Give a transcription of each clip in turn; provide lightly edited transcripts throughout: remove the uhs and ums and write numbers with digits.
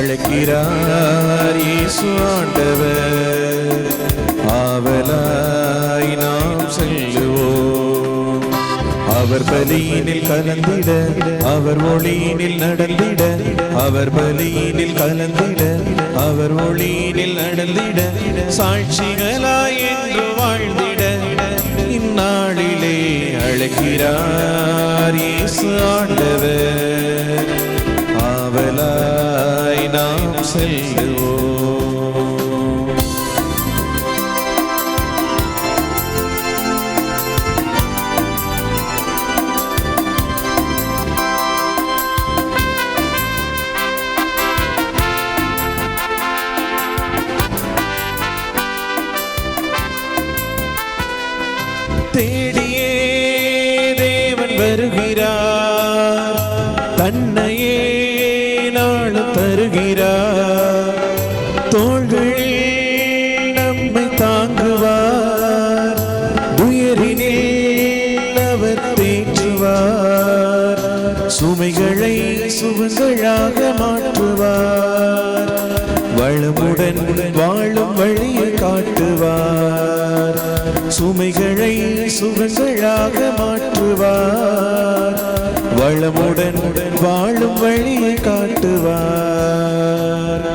அழைக்கிறார் இயேசு ஆண்டவர். ஆவலாய் நாம் செல்லுவோம். அவர் பலியினில் கலந்திட, அவர் ஒளியினில் நடந்திட, அவர் பலியினில் கலந்திட, அவர் ஒளியினில் நடந்திட, சாட்சிகளாய் என்று வாழ்ந்திட இந்நாளிலே அழைக்கிறார் இயேசு ஆண்டவர். ஆவலாய் நாம் செல்லுவோம். தேடியே தேவன் வருகிறார், தன்னையே நாளும் தருகிறார். தோள்களில் நம்மை தாங்குவார், துயரினில் அவர் தேற்றுவார். சுமைகளை சுகங்களாக மாற்றுவார், வளமுடன் வாழும் வழியை காட்டுவார். சுமைகளை சுகங்களாக மாற்றுவார், வளமுடன் வாழும் வழியை காட்டுவார்.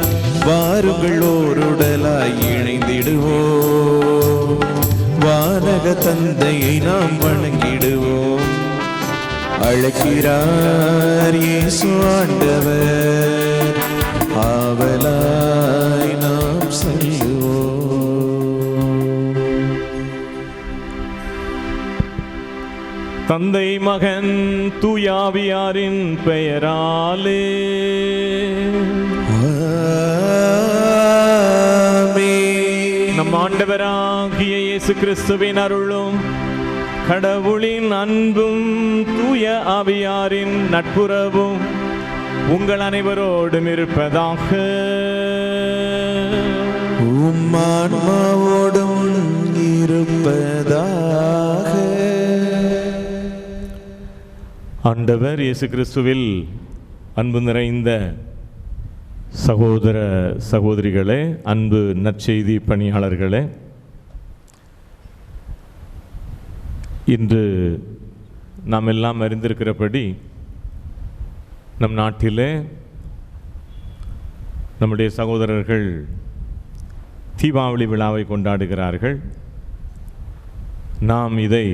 வாருங்கள் ஓருடலாய் இணைந்திடுவோம், வானக தந்தையை நாம் வணங்கிடுவோம். அழைக்கிறார் இயேசு ஆண்டவர். ஆவலாய் நாம் செல்லுவோம். தந்தை மகன் தூயாவியாரின் பெயராலே நம் ஆண்டவராகிய இயேசு கிறிஸ்துவின் அருளும் கடவுளின் அன்பும் தூய ஆவியாரின் நட்புறவும் உங்கள் அனைவரோடும் இருப்பதாக. உம்மான்மாவோடும் இருப்பதாக. ஆண்டவர் இயேசு கிறிஸ்துவில் அன்பு நிறைந்த சகோதர சகோதரிகளே, அன்பு நற்செய்தி பணியாளர்களே, இன்று நாம் எல்லாம் அறிந்திருக்கிறபடி நம் நாட்டிலே நம்முடைய சகோதரர்கள் தீபாவளி விழாவை கொண்டாடுகிறார்கள். நாம் இதை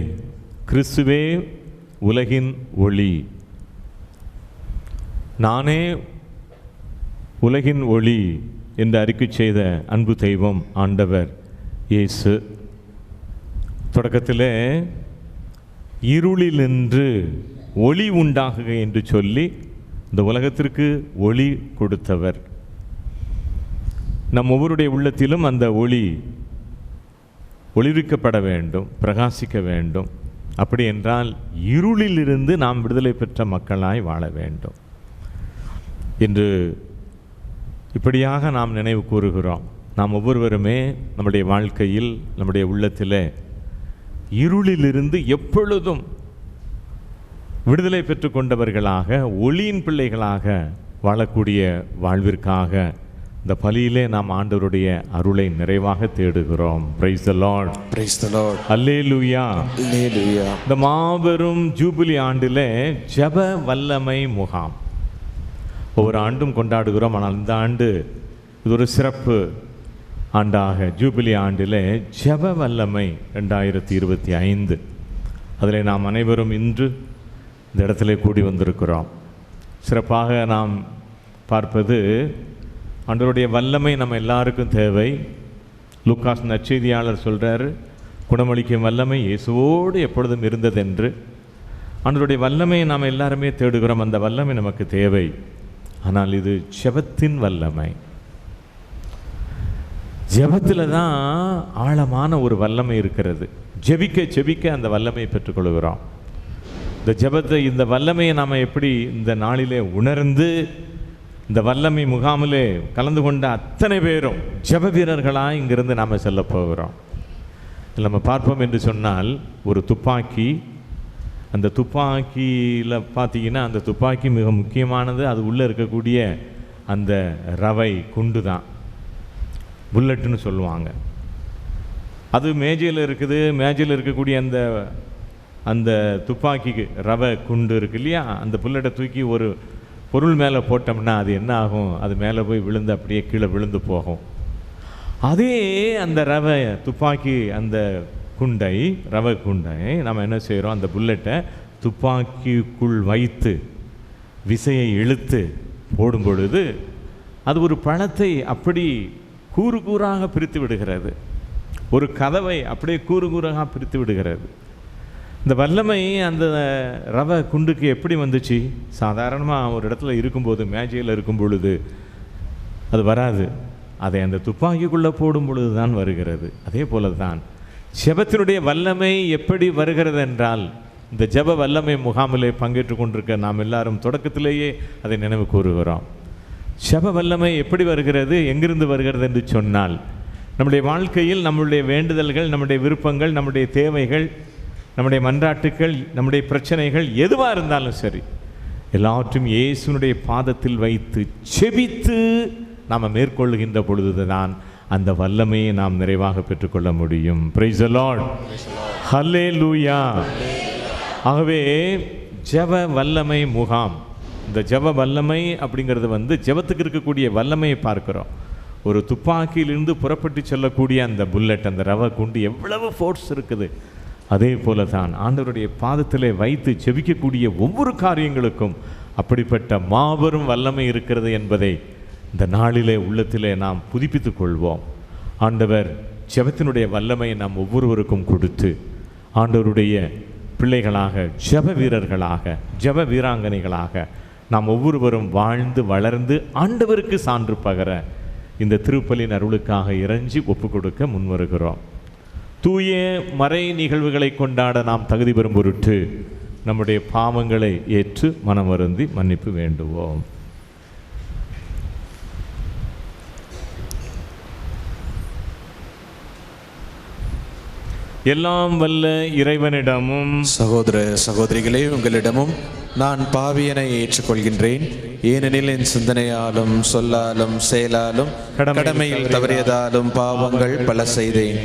கிறிஸ்துவே உலகின் ஒளி, நானே உலகின் ஒளி என்று அறிக்கை செய்த அன்பு தெய்வம் ஆண்டவர் இயேசு தொடக்கத்திலே இருளினின்று ஒளி உண்டாகுக என்று சொல்லி இந்த உலகத்திற்கு ஒளி கொடுத்தவர். நம் ஒவ்வொருடைய உள்ளத்திலும் அந்த ஒளி ஒளிர்விக்கப்பட வேண்டும், பிரகாசிக்க வேண்டும். அப்படி என்றால் இருளிலிருந்து நாம் விடுதலை பெற்ற மக்களாய் வாழ வேண்டும் என்று இப்படியாக நாம் நினைவு கூறுகிறோம். நாம் ஒவ்வொருவருமே நம்முடைய வாழ்க்கையில், நம்முடைய உள்ளத்தில் இருளிலிருந்து எப்பொழுதும் விடுதலை பெற்று கொண்டவர்களாக, ஒளியின் பிள்ளைகளாக வாழக்கூடிய வாழ்விற்காக இந்த பலியிலே நாம் ஆண்டவருடைய அருளை நிறைவாக தேடுகிறோம். Praise the Lord, praise the Lord, hallelujah, hallelujah. இந்த மாபெரும் ஜூபிலி ஆண்டிலே ஜெப வல்லமை முகாம் ஒவ்வொரு ஆண்டும் கொண்டாடுகிறோம். ஆனால் இந்த ஆண்டு இது ஒரு சிறப்பு ஆண்டாக, ஜூபிலி ஆண்டிலே ஜெப வல்லமை 2025 அதில் நாம் அனைவரும் இன்று இந்த இடத்துல கூடி வந்திருக்கிறோம். சிறப்பாக நாம் பார்ப்பது ஆண்டவருடைய வல்லமை நம்ம எல்லாருக்கும் தேவை. லூக்காஸ் நற்செய்தியாளர் சொல்கிறார், குணமளிக்கும் வல்லமை இயேசுவோடு எப்பொழுதும் இருந்ததென்று. ஆண்டவருடைய வல்லமையை நாம் எல்லாருமே தேடுகிறோம். அந்த வல்லமை நமக்கு தேவை. ஆனால் இது ஜெபத்தின் வல்லமை. ஜெபத்தில் தான் ஆழமான ஒரு வல்லமை இருக்கிறது. ஜெபிக்க ஜெபிக்க அந்த வல்லமையை பெற்றுக்கொள்கிறோம். இந்த ஜெபத்தை, இந்த வல்லமையை நாம் எப்படி இந்த நாளிலே உணர்ந்து இந்த வல்லமை முகாமிலே கலந்து கொண்ட அத்தனை பேரும் ஜெப வீரர்களாக இங்கிருந்து நாம் செல்ல போகிறோம். நம்ம பார்ப்போம் என்று சொன்னால், ஒரு துப்பாக்கி, அந்த துப்பாக்கியில் பார்த்தீங்கன்னா அந்த துப்பாக்கி மிக முக்கியமானது. அது உள்ளே இருக்கக்கூடிய அந்த ரவை குண்டு தான், புல்லட்டுன்னு சொல்லுவாங்க. அது மேஜையில் இருக்குது. மேஜையில் இருக்கக்கூடிய அந்த துப்பாக்கிக்கு ரவை குண்டு இருக்கு இல்லையா, அந்த புல்லட்டை தூக்கி ஒரு பொருள் மேலே போட்டோம்னா அது என்ன ஆகும்? அது மேலே போய் விழுந்து அப்படியே கீழே விழுந்து போகும். அதே அந்த ரவை துப்பாக்கி அந்த குண்டை, ரவை குண்டை நம்ம என்ன செய்கிறோம்? அந்த புல்லட்டை துப்பாக்கிக்குள் வைத்து விசையை இழுத்து போடும் பொழுது அது ஒரு பழத்தை அப்படி கூறு கூறாக பிரித்து விடுகிறது. ஒரு கதவை அப்படியே கூறு கூறாக பிரித்து விடுகிறது. இந்த வல்லமை அந்த ரவை குண்டுக்கு எப்படி வந்துச்சு? சாதாரணமாக ஒரு இடத்துல இருக்கும்போது, மேஜையில் இருக்கும் பொழுது அது வராது. அதை அந்த துப்பாக்கிக்குள்ளே போடும் பொழுது தான் வருகிறது. அதே போல தான் ஜெபத்தினுடைய வல்லமை எப்படி வருகிறது என்றால், இந்த ஜெப வல்லமை முகாமிலே பங்கேற்று கொண்டிருக்க நாம் எல்லாரும் தொடக்கத்திலேயே அதை நினைவு கூறுகிறோம். ஜெப வல்லமை எப்படி வருகிறது, எங்கிருந்து வருகிறது என்று சொன்னால், நம்முடைய வாழ்க்கையில் நம்முடைய வேண்டுதல்கள், நம்முடைய விருப்பங்கள், நம்முடைய தேவைகள், நம்முடைய மன்றாட்டுக்கள், நம்முடைய பிரச்சனைகள் எதுவாக இருந்தாலும் சரி, எல்லாவற்றையும் இயேசுனுடைய பாதத்தில் வைத்து செபித்து நாம் மேற்கொள்ளுகின்ற பொழுது தான் அந்த வல்லமையை நாம் நிறைவாக பெற்றுக்கொள்ள முடியும். பிரைஸ் தி லார்ட், ஹல்லேலூயா. ஆகவே ஜெப வல்லமை முகாம், இந்த ஜெப வல்லமை அப்படிங்கிறது ஜெபத்துக்கு இருக்கக்கூடிய வல்லமையை பார்க்கிறோம். ஒரு துப்பாக்கியிலிருந்து புறப்பட்டு செல்லக்கூடிய அந்த புல்லட், அந்த ரவை குண்டு எவ்வளவு ஃபோர்ஸ் இருக்குது. அதே போல தான் ஆண்டவருடைய பாதத்திலே வைத்து ஜெபிக்கக்கூடிய ஒவ்வொரு காரியங்களுக்கும் அப்படிப்பட்ட மாபெரும் வல்லமை இருக்கிறது என்பதை இந்த நாளிலே உள்ளத்திலே நாம் புதுப்பித்துக் கொள்வோம். ஆண்டவர் ஜெபத்தினுடைய வல்லமையை நாம் ஒவ்வொருவருக்கும் கொடுத்து, ஆண்டவருடைய பிள்ளைகளாக, ஜெப வீரர்களாக, ஜெப வீராங்கனைகளாக நாம் ஒவ்வொருவரும் வாழ்ந்து வளர்ந்து ஆண்டவருக்கு சான்று பகர இந்த திருப்பலின் அருளுக்காக இறைஞ்சி ஒப்பு கொடுக்க முன்வருகிறோம். தூய மறை நிகழ்வுகளை கொண்டாட நாம் தகுதி பெறும் பொருட்டு நம்முடைய பாவங்களை ஏற்று மனம் வருந்தி மன்னிப்பு வேண்டுவோம். எல்லாம் வல்ல இறைவனிடமும் சகோதர சகோதரிகளே, உங்களிடமும் நான் பாவியனை ஏற்றுக்கொள்கின்றேன். ஏனெனில் என் சிந்தனையாலும் சொல்லாலும் செயலாலும் கடமையில் தவறியதாலும் பாவங்கள் பல செய்தேன்.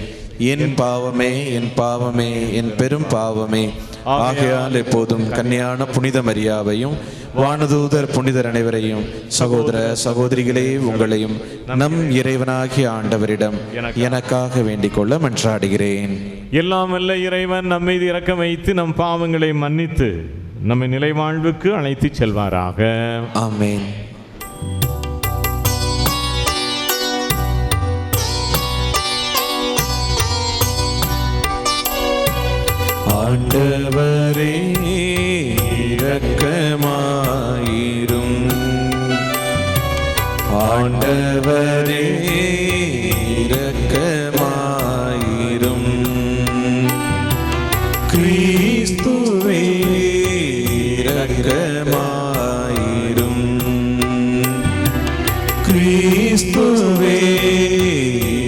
என் பாவமே, என் பாவமே, என் பெரும் பாவமே. ஆகையால் எப்போதும் கன்னியான புனித மரியாவையும் வானதூதர் புனிதர் அனைவரையும், சகோதர சகோதரிகளே உங்களையும் நம் இறைவனாகிய ஆண்டவரிடம் எனக்காக வேண்டிக் கொள்ள மன்றாடுகிறேன். எல்லாம் வல்ல இறைவன் நம் மீது இரக்கம் வைத்து நம் பாவங்களை மன்னித்து நம்மை நிலை வாழ்வுக்கு அழைத்து செல்வாராக. ஆமென். ஆண்டவரே இரக்கமாயிரும். ஆண்டவரே இரக்கமாயிரும். கிறிஸ்துவே இரக்கமாயிரும். கிறிஸ்துவே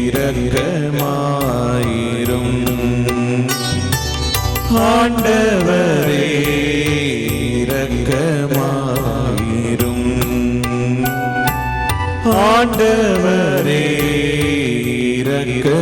இரக்கமாயிரும். ஆண்டவரே இரக்கமாயிரும். ஆண்டவரே இரக்கமாயிரும்.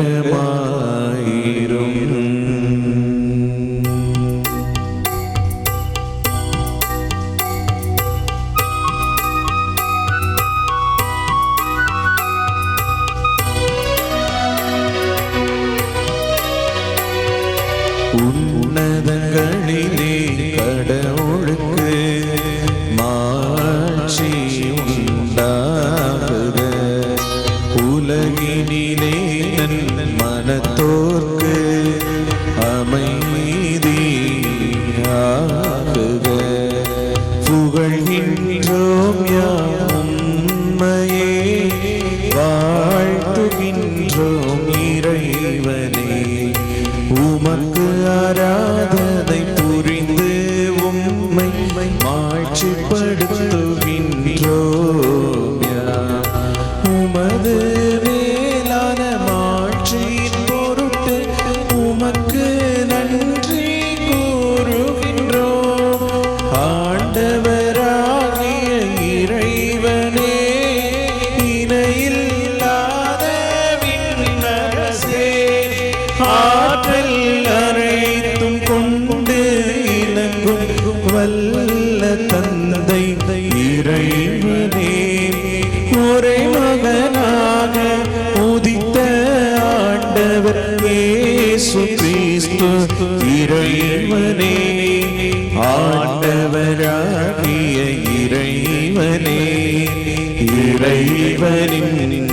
உன்னதங்களிலே கடவுளுக்கு மாட்சி உண்டாகுக. உலகினிலே நன் மனத்தோர்க்கு அமைதியாகுக. புகழ்கின்றோம் யாம் உம்மையே, வாழ்த்துகின்றோம் இறைவனே. உமக்கு ஆராதனை புரிந்து உம்மை மாட்சிப்படுத்துகின்றோம். உமது மேலான மாட்சியின் பொருட்டு உமக்கு நன்றி கூறுகின்றோம். ஆண்டவராகிய இறைவனே இறைவனே, ஆண்டவராகிய இறைவனே, இறைவனின்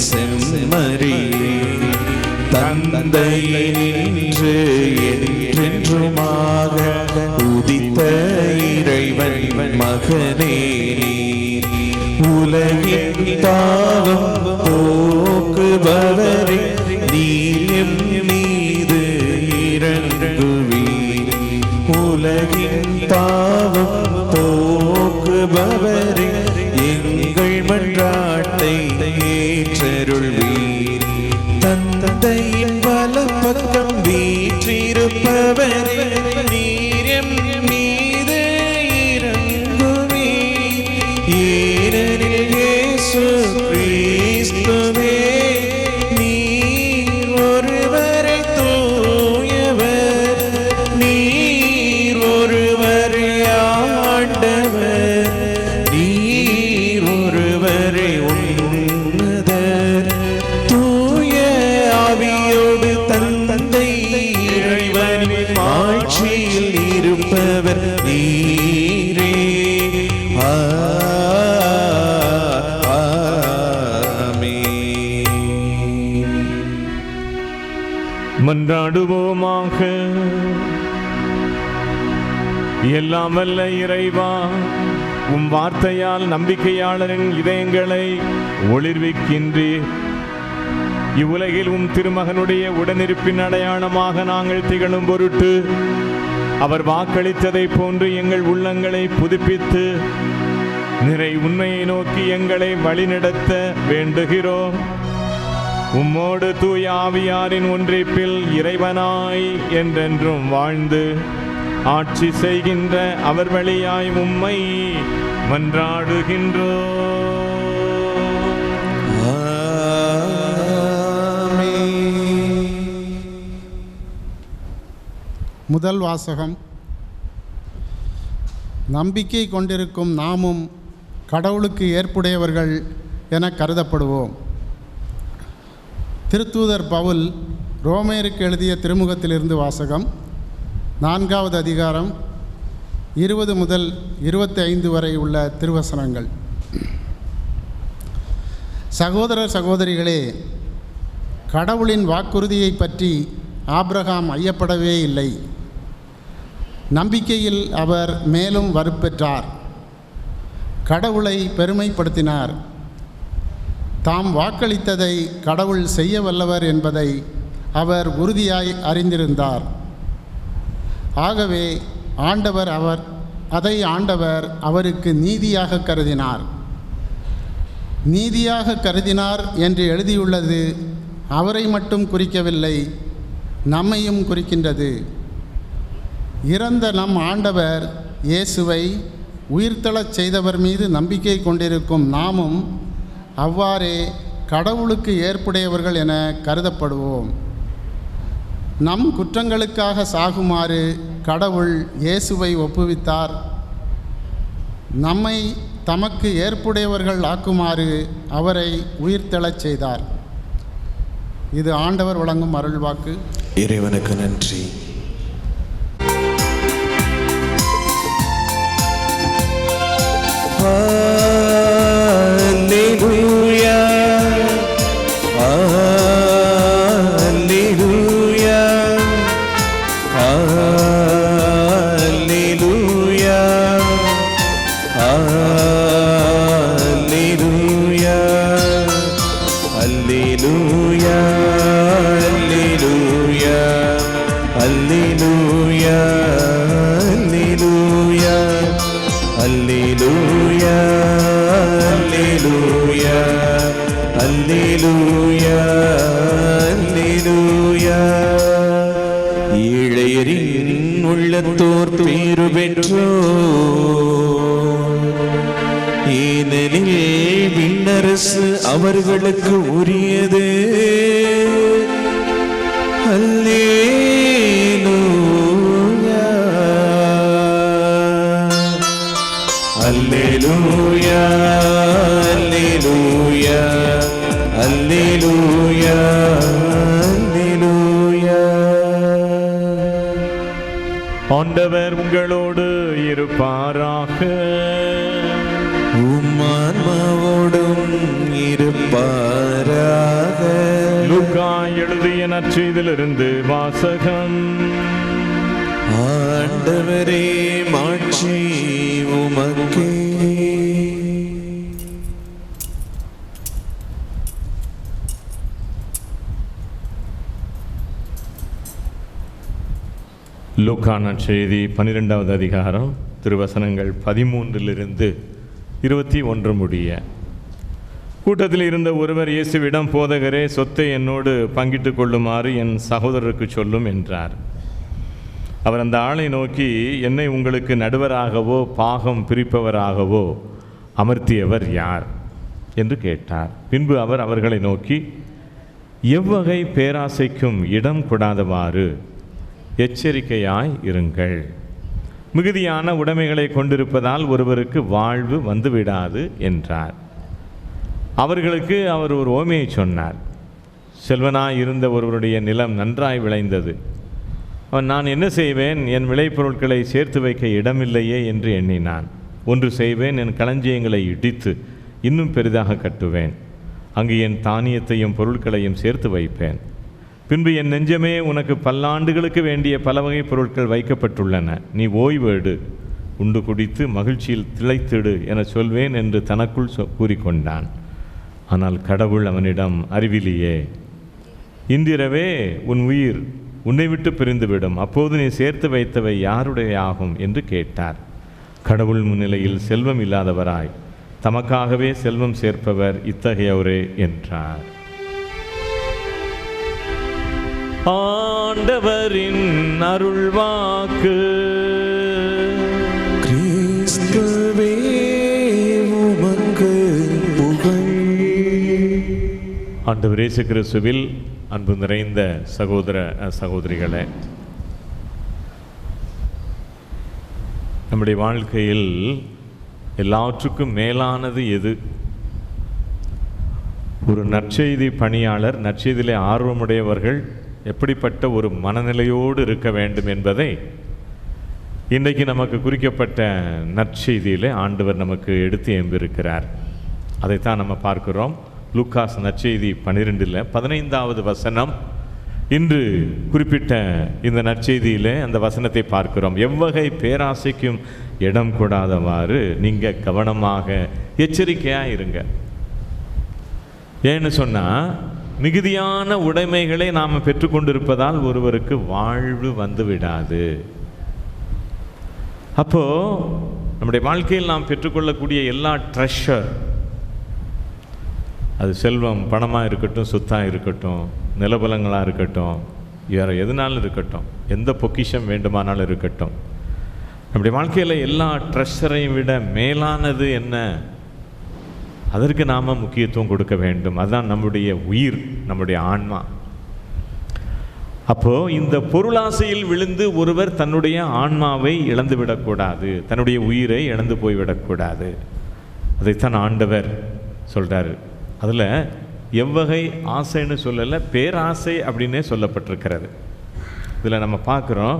செம்மறியே, தந்தையினின்று என்றென்றுமாக உதித்த இறைவன் மகனே, உலகின் பாவம் போக்குபவரே, நீர் எம் மீது இரங்குவீர். உலகின் பாவம் போக்குபவரே, எங்கள் மன்றாட்டை ஏற்றருள்வீர். தந்தையின் வலப்பக்கம் வீற்றிருப்பவரே, நீர் எம் மீது இரங்குவீர். ஏனெனில் இயேசு கிறிஸ்துவே, நீர் ஒருவரே தூயவர், நீர் ஒருவரே ஆண்டவர், நீர் ஒருவரே உன்னதர். தூய ஆவியோடு தந்தை இறைவனின் ஆட்சியில் இருப்பவர் நீரே. மன்றாடுவோமாக. எல்லாம் வல்ல இறைவா, உம் வார்த்தையால் நம்பிக்கையாளரின் இதயங்களை ஒளிர்விக்கின்றீர். இவ்வுலகில் உம் திருமகனுடைய உடனிருப்பின் அடையாளமாக நாங்கள் திகழும் பொருட்டு அவர் வாக்களித்ததை போன்று எங்கள் உள்ளங்களை புதுப்பித்து நிறை உண்மையை நோக்கி எங்களை வழிநடத்த வேண்டுகிறோம். உம்மோடு தூய ஆவியாரின் ஒன்றிப்பில் இறைவனாய் என்றென்றும் வாழ்ந்து ஆட்சி செய்கின்ற அவர் வழியாய் உம்மை மன்றாடுகின்றோம். முதல் வாசகம். நம்பிக்கை கொண்டிருக்கும் நாமும் கடவுளுக்கு ஏற்புடையவர்கள் என கருதப்படுவோம். திருத்தூதர் பவுல் ரோமேருக்கு எழுதிய திருமுகத்திலிருந்து வாசகம். 4வது அதிகாரம் 20 முதல் 25 வரை உள்ள திருவசனங்கள். சகோதரர் சகோதரிகளே, கடவுளின் வாக்குறுதியை பற்றி ஆபிரகாம் ஐயப்படவே இல்லை. நம்பிக்கையில் அவர் மேலும் வலுப்பெற்றார், கடவுளை பெருமைப்படுத்தினார். தாம் வாக்களித்ததை கடவுள் செய்ய வல்லவர் என்பதை அவர் உறுதியாய் அறிந்திருந்தார். ஆகவே ஆண்டவர் அவருக்கு நீதியாக கருதினார். நீதியாக கருதினார் என்று எழுதியுள்ளது அவரை மட்டும் குறிக்கவில்லை, நம்மையும் குறிக்கின்றது. இறந்த நம் ஆண்டவர் இயேசுவை உயிர்த்தெழச் செய்தவர் மீது நம்பிக்கை கொண்டிருக்கும் நாமும் அவ்வாறே கடவுளுக்கு ஏற்புடையவர்கள் என கருதப்படுவோம். நம் குற்றங்களுக்காக சாகுமாறு கடவுள் இயேசுவை ஒப்புவித்தார். நம்மை தமக்கு ஏற்புடையவர்கள் ஆக்குமாறு அவரை உயிர்த்தெழச் செய்தார். இது ஆண்டவர் வழங்கும் அருள்வாக்கு. இறைவனுக்கு நன்றி. Alleluia, Alleluia, Alleluia, Alleluia, Alleluia, Alleluia, Alleluia, Alleluia, Alleluia, Alleluia, Alleluia. ஏழையரின் உள்ளத்தோர் பேறு பெற்றோர், ஏனெனில் விண்ணரசு அவர்களுக்கு உரியது. அல்லேலூயா, அல்லேலூயா, அல்லேலூயா, அல்லேலூயா, அல்லேலூயா. ஆண்டவர் உங்களோடு இருப்பாராக. உம்மான்மாவோடும் இருப்பாராக. லூக்கா எழுதிய நற்செய்தியிலிருந்து வாசகம். ஆண்டவரே மாட்சி உமக்கே. லூக்கா நற்செய்தி 12வது அதிகாரம் திருவசனங்கள் 13 21 முடிய. கூட்டத்தில் இருந்த ஒருவர் இயேசுவிடம், போதகரே, சொத்தை என்னோடு பங்கிட்டு கொள்ளுமாறு என் சகோதரருக்கு சொல்லும் என்றார். அவர் அந்த ஆளை நோக்கி, என்னை உங்களுக்கு நடுவராகவோ பாகம் பிரிப்பவராகவோ அமர்த்தியவர் யார் என்று கேட்டார். பின்பு அவர் அவர்களை நோக்கி, எவ்வகை பேராசைக்கும் இடம் கொடாதவாறு எச்சரிக்கையாய் இருங்கள். மிகுதியான உடைமைகளை கொண்டிருப்பதால் ஒருவருக்கு வாழ்வு வந்துவிடாது என்றார். அவர்களுக்கு அவர் ஒரு ஓமையை சொன்னார். செல்வனாய் இருந்த ஒருவருடைய நிலம் நன்றாய் விளைந்தது. அவன், நான் என்ன செய்வேன், என் விளைபொருட்களை சேர்த்து வைக்க இடமில்லையே என்று எண்ணினான். ஒன்று செய்வேன், என் களஞ்சியங்களை இடித்து இன்னும் பெரிதாக கட்டுவேன். அங்கு என் தானியத்தையும் பொருட்களையும் சேர்த்து வைப்பேன். பின்பு, என் நெஞ்சமே, உனக்கு பல்லாண்டுகளுக்கு வேண்டிய பல வகை பொருட்கள் வைக்கப்பட்டுள்ளன. நீ ஓய்வு எடு, உண்டு குடித்து மகிழ்ச்சியில் திளைத்திடு என சொல்வேன் என்று தனக்குள் கூறிக்கொண்டான். ஆனால் கடவுள் அவனிடம், அறிவிலியே, இன்றிரவே உன் உயிர் உன்னை விட்டு பிரிந்துவிடும். அப்போது நீ சேர்த்து வைத்தவை யாருடைய ஆகும் என்று கேட்டார். கடவுள் முன்னிலையில் செல்வம் இல்லாதவராய் தமக்காகவே செல்வம் சேர்ப்பவர் இத்தகையவரே என்றார். ஆண்டவரின் அருள்வாக்கு. கிறிஸ்துவே உமக்கு புகழ். ஆண்டவர் இயேசு கிறிஸ்துவில் அன்பு நிறைந்த சகோதர சகோதரிகளே, நம்முடைய வாழ்க்கையில் எல்லாவற்றுக்கும் மேலானது எது? ஒரு நற்செய்தி பணியாளர், நற்செய்தியிலே ஆர்வமுடையவர்கள் எப்படிப்பட்ட ஒரு மனநிலையோடு இருக்க வேண்டும் என்பதை இன்றைக்கு நமக்கு குறிக்கப்பட்ட நற்செய்தியிலே ஆண்டவர் நமக்கு எடுத்து எம்பிருக்கிறார். அதைத்தான் நம்ம பார்க்கிறோம். லூக்காஸ் நற்செய்தி 12 15வது வசனம். இன்று குறிப்பிட்ட இந்த நற்செய்தியிலே அந்த வசனத்தை பார்க்கிறோம். எவ்வகை பேராசைக்கும் இடம் கொடாதவாறு நீங்கள் கவனமாக எச்சரிக்கையாக இருங்க. ஏன்னு சொன்னால், மிகுதியான உடைமைகளை நாம் பெற்றுக்கொண்டிருப்பதால் ஒருவருக்கு வாழ்வு வந்து விடாது. அப்போது நம்முடைய வாழ்க்கையில் நாம் பெற்றுக்கொள்ளக்கூடிய எல்லா ட்ரெஷர், அது செல்வம், பணமாக இருக்கட்டும், சொத்தாக இருக்கட்டும், நிலபலங்களாக இருக்கட்டும், வேறு எதுனாலும் இருக்கட்டும், எந்த பொக்கிஷம் வேண்டுமானாலும் இருக்கட்டும், நம்முடைய வாழ்க்கையில் எல்லா ட்ரெஷரையும் விட மேலானது என்ன? அதற்கு நாம் முக்கியத்துவம் கொடுக்க வேண்டும். அதுதான் நம்முடைய உயிர், நம்முடைய ஆன்மா. அப்போது இந்த பொருளாசையில் விழுந்து ஒருவர் தன்னுடைய ஆன்மாவை இழந்து விடக்கூடாது, தன்னுடைய உயிரை இழந்து போய்விடக்கூடாது. அதைத்தான் ஆண்டவர் சொல்கிறார். அதில் எவ்வகை ஆசைன்னு சொல்லலை, பேராசை அப்படின்னே சொல்லப்பட்டிருக்கிறது. இதில் நம்ம பார்க்குறோம்,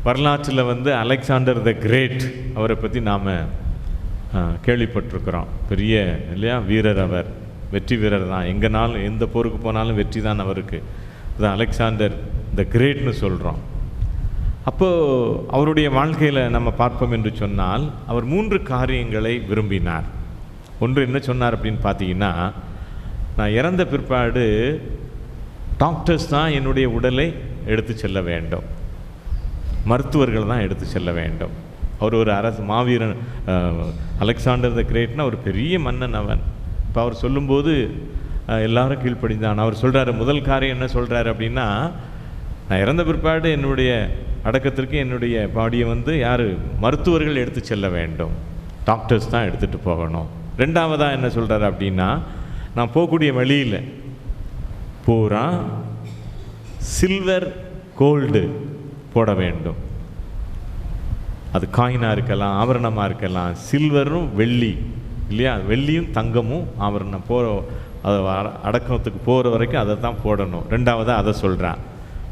வரலாற்றில் அலெக்சாண்டர் த கிரேட் அவரை பற்றி நாம் கேள்விப்பட்டிருக்கிறோம். பெரிய இல்லையா வீரர், அவர் வெற்றி வீரர் தான். எங்கேனாலும் எந்த போருக்கு போனாலும் வெற்றி தான் அவருக்கு. அதுதான் அலெக்சாண்டர் த கிரேட்னு சொல்கிறோம். அப்போது அவருடைய வாழ்க்கையில் நம்ம பார்ப்போம் என்று சொன்னால், அவர் 3 காரியங்களை விரும்பினார். ஒன்று என்ன சொன்னார் அப்படின்னு பார்த்தீங்கன்னா, நான் இறந்த பிற்பாடு டாக்டர்ஸ் தான் என்னுடைய உடலை எடுத்து செல்ல வேண்டும், மருத்துவர்கள் தான் எடுத்து செல்ல வேண்டும். அவர் ஒரு அரசு மாவீரன். அலெக்சாண்டர் த கிரேட்னா ஒரு பெரிய மன்னன் அவன். இப்போ அவர் சொல்லும்போது எல்லாரும் கீழ்ப்படிந்தான். அவர் சொல்கிறாரு, முதல் காரியம் என்ன சொல்கிறாரு அப்படின்னா, நான் இறந்த பிற்பாடு என்னுடைய அடக்கத்திற்கு என்னுடைய பாடியை யார்? மருத்துவர்கள் எடுத்து செல்ல வேண்டும், டாக்டர்ஸ் தான் எடுத்துகிட்டு போகணும். ரெண்டாவதாக என்ன சொல்கிறாரு அப்படின்னா, நான் போகக்கூடிய வழியில் பூரா சில்வர் கோல்டு போட வேண்டும். அது காயினாக இருக்கலாம், ஆபரணமாக இருக்கலாம். சில்வரும் வெள்ளி இல்லையா, வெள்ளியும் தங்கமும் ஆபரணம் அதை அடக்கத்துக்கு போகிற வரைக்கும் அதை தான் போடணும். ரெண்டாவதாக அதை சொல்கிறான்.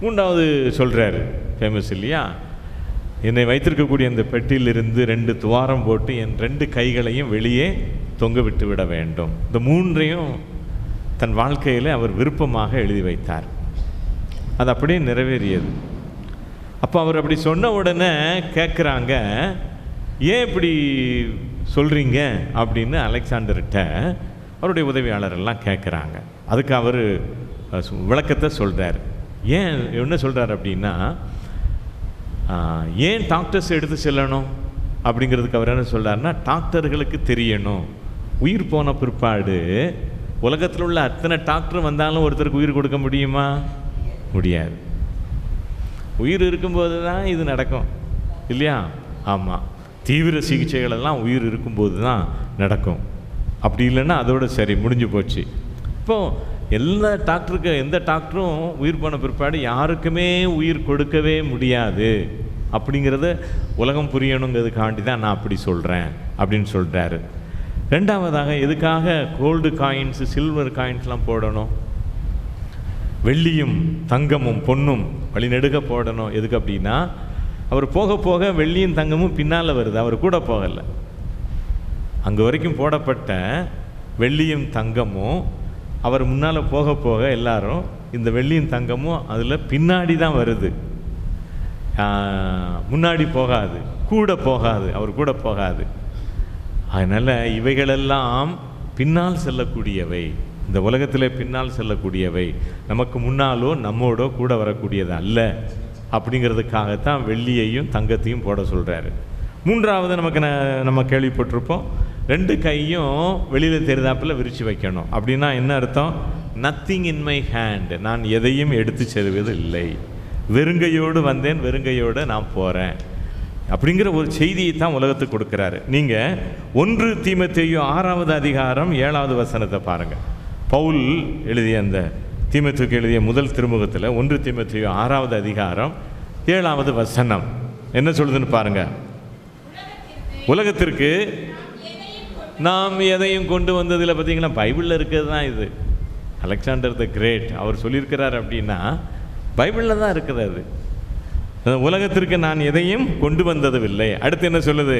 மூன்றாவது சொல்கிறாரு, ஃபேமஸ் இல்லையா, என்னை வைத்திருக்கக்கூடிய அந்த பெட்டியிலிருந்து 2 துவாரம் போட்டு என் 2 கைகளையும் வெளியே தொங்க விட்டு விட வேண்டும். இந்த 3ஐயும் தன் வாழ்க்கையில் அவர் விருப்பமாக எழுதி வைத்தார். அது அப்படியே நிறைவேறியது. அப்போ அவர் அப்படி சொன்ன உடனே கேட்குறாங்க, ஏன் இப்படி சொல்கிறீங்க அப்படின்னு அலெக்சாண்டர்கிட்ட அவருடைய உதவியாளரெல்லாம் கேட்குறாங்க. அதுக்கு அவர் விளக்கத்தை சொல்கிறார். ஏன் என்ன சொல்கிறார் அப்படின்னா, ஏன் டாக்டர்ஸ் எடுத்து செல்லணும் அப்படிங்கிறதுக்கு அவர் என்ன சொல்கிறாருன்னா, டாக்டர்களுக்கு தெரியணும், உயிர் போன பிற்பாடு உலகத்தில் உள்ள அத்தனை டாக்டர் வந்தாலும் ஒருத்தருக்கு உயிர் கொடுக்க முடியுமா? முடியாது. உயிர் இருக்கும்போது தான் இது நடக்கும் இல்லையா? ஆமாம், தீவிர சிகிச்சைகளெல்லாம் உயிர் இருக்கும்போது தான் நடக்கும். அப்படி இல்லைன்னா அதோட சரி, முடிஞ்சு போச்சு. இப்போது எந்த டாக்டரும் உயிர் போன பிற்பாடு யாருக்குமே உயிர் கொடுக்கவே முடியாது அப்படிங்கிறத உலகம் புரியணுங்கிறதுக்காண்டி தான் நான் அப்படி சொல்கிறேன் அப்படின்னு சொல்கிறாரு. ரெண்டாவதாக, எதுக்காக கோல்டு காயின்ஸு சில்வர் காயின்ஸ்லாம் போடணும்? வெள்ளியும் தங்கமும் பொன்னும் வழிநெடுக போடணும். எதுக்கு அப்படின்னா, அவர் போக போக வெள்ளியும் தங்கமும் பின்னால் வருது, அவர் கூட போகலை. அங்கே வரைக்கும் போடப்பட்ட வெள்ளியும் தங்கமும் அவர் முன்னால் போக போக எல்லாரும் இந்த வெள்ளியும் தங்கமும் அதில் பின்னாடி தான் வருது, முன்னாடி போகாது, கூட போகாது, அவர் கூட போகாது. அதனால் இவைகளெல்லாம் பின்னால் செல்லக்கூடியவை, இந்த உலகத்தில் பின்னால் செல்லக்கூடியவை, நமக்கு முன்னாலோ நம்மோடோ கூட வரக்கூடியது அல்ல. அப்படிங்கிறதுக்காகத்தான் வெள்ளியையும் தங்கத்தையும் போட சொல்கிறாரு. மூன்றாவது, நம்ம கேள்விப்பட்டிருப்போம், 2 கையும் வெளியில் தெரிந்தாப்பில் விரித்து வைக்கணும். அப்படின்னா என்ன அர்த்தம்? நத்திங் இன் மை ஹேண்ட், நான் எதையும் எடுத்து செல்வது இல்லை, வெறுங்கையோடு வந்தேன், வெறுங்கையோடு நான் போகிறேன் அப்படிங்கிற ஒரு செய்தியை தான் உலகத்துக்கு கொடுக்குறாரு. நீங்கள் 1 தீமோத்தேயு 6வது அதிகாரம் 7வது வசனத்தை பாருங்கள். பவுல் எழுதிய அந்த தீமோத்தேயுக்கு எழுதிய முதல் திருமுகத்தில் 1 தீமோத்தேயு 6வது அதிகாரம் 7வது வசனம் என்ன சொல்லுதுன்னு பாருங்கள். உலகத்திற்கு நாம் எதையும் கொண்டு வந்ததில் பார்த்தீங்கன்னா பைபிளில் இருக்கிறது தான் இது. அலெக்சாண்டர் த கிரேட் அவர் சொல்லியிருக்கிறார் அப்படின்னா பைபிளில் தான் இருக்கிறது. உலகத்திற்கு நான் எதையும் கொண்டு வந்ததில்லை. அடுத்து என்ன சொல்லுது?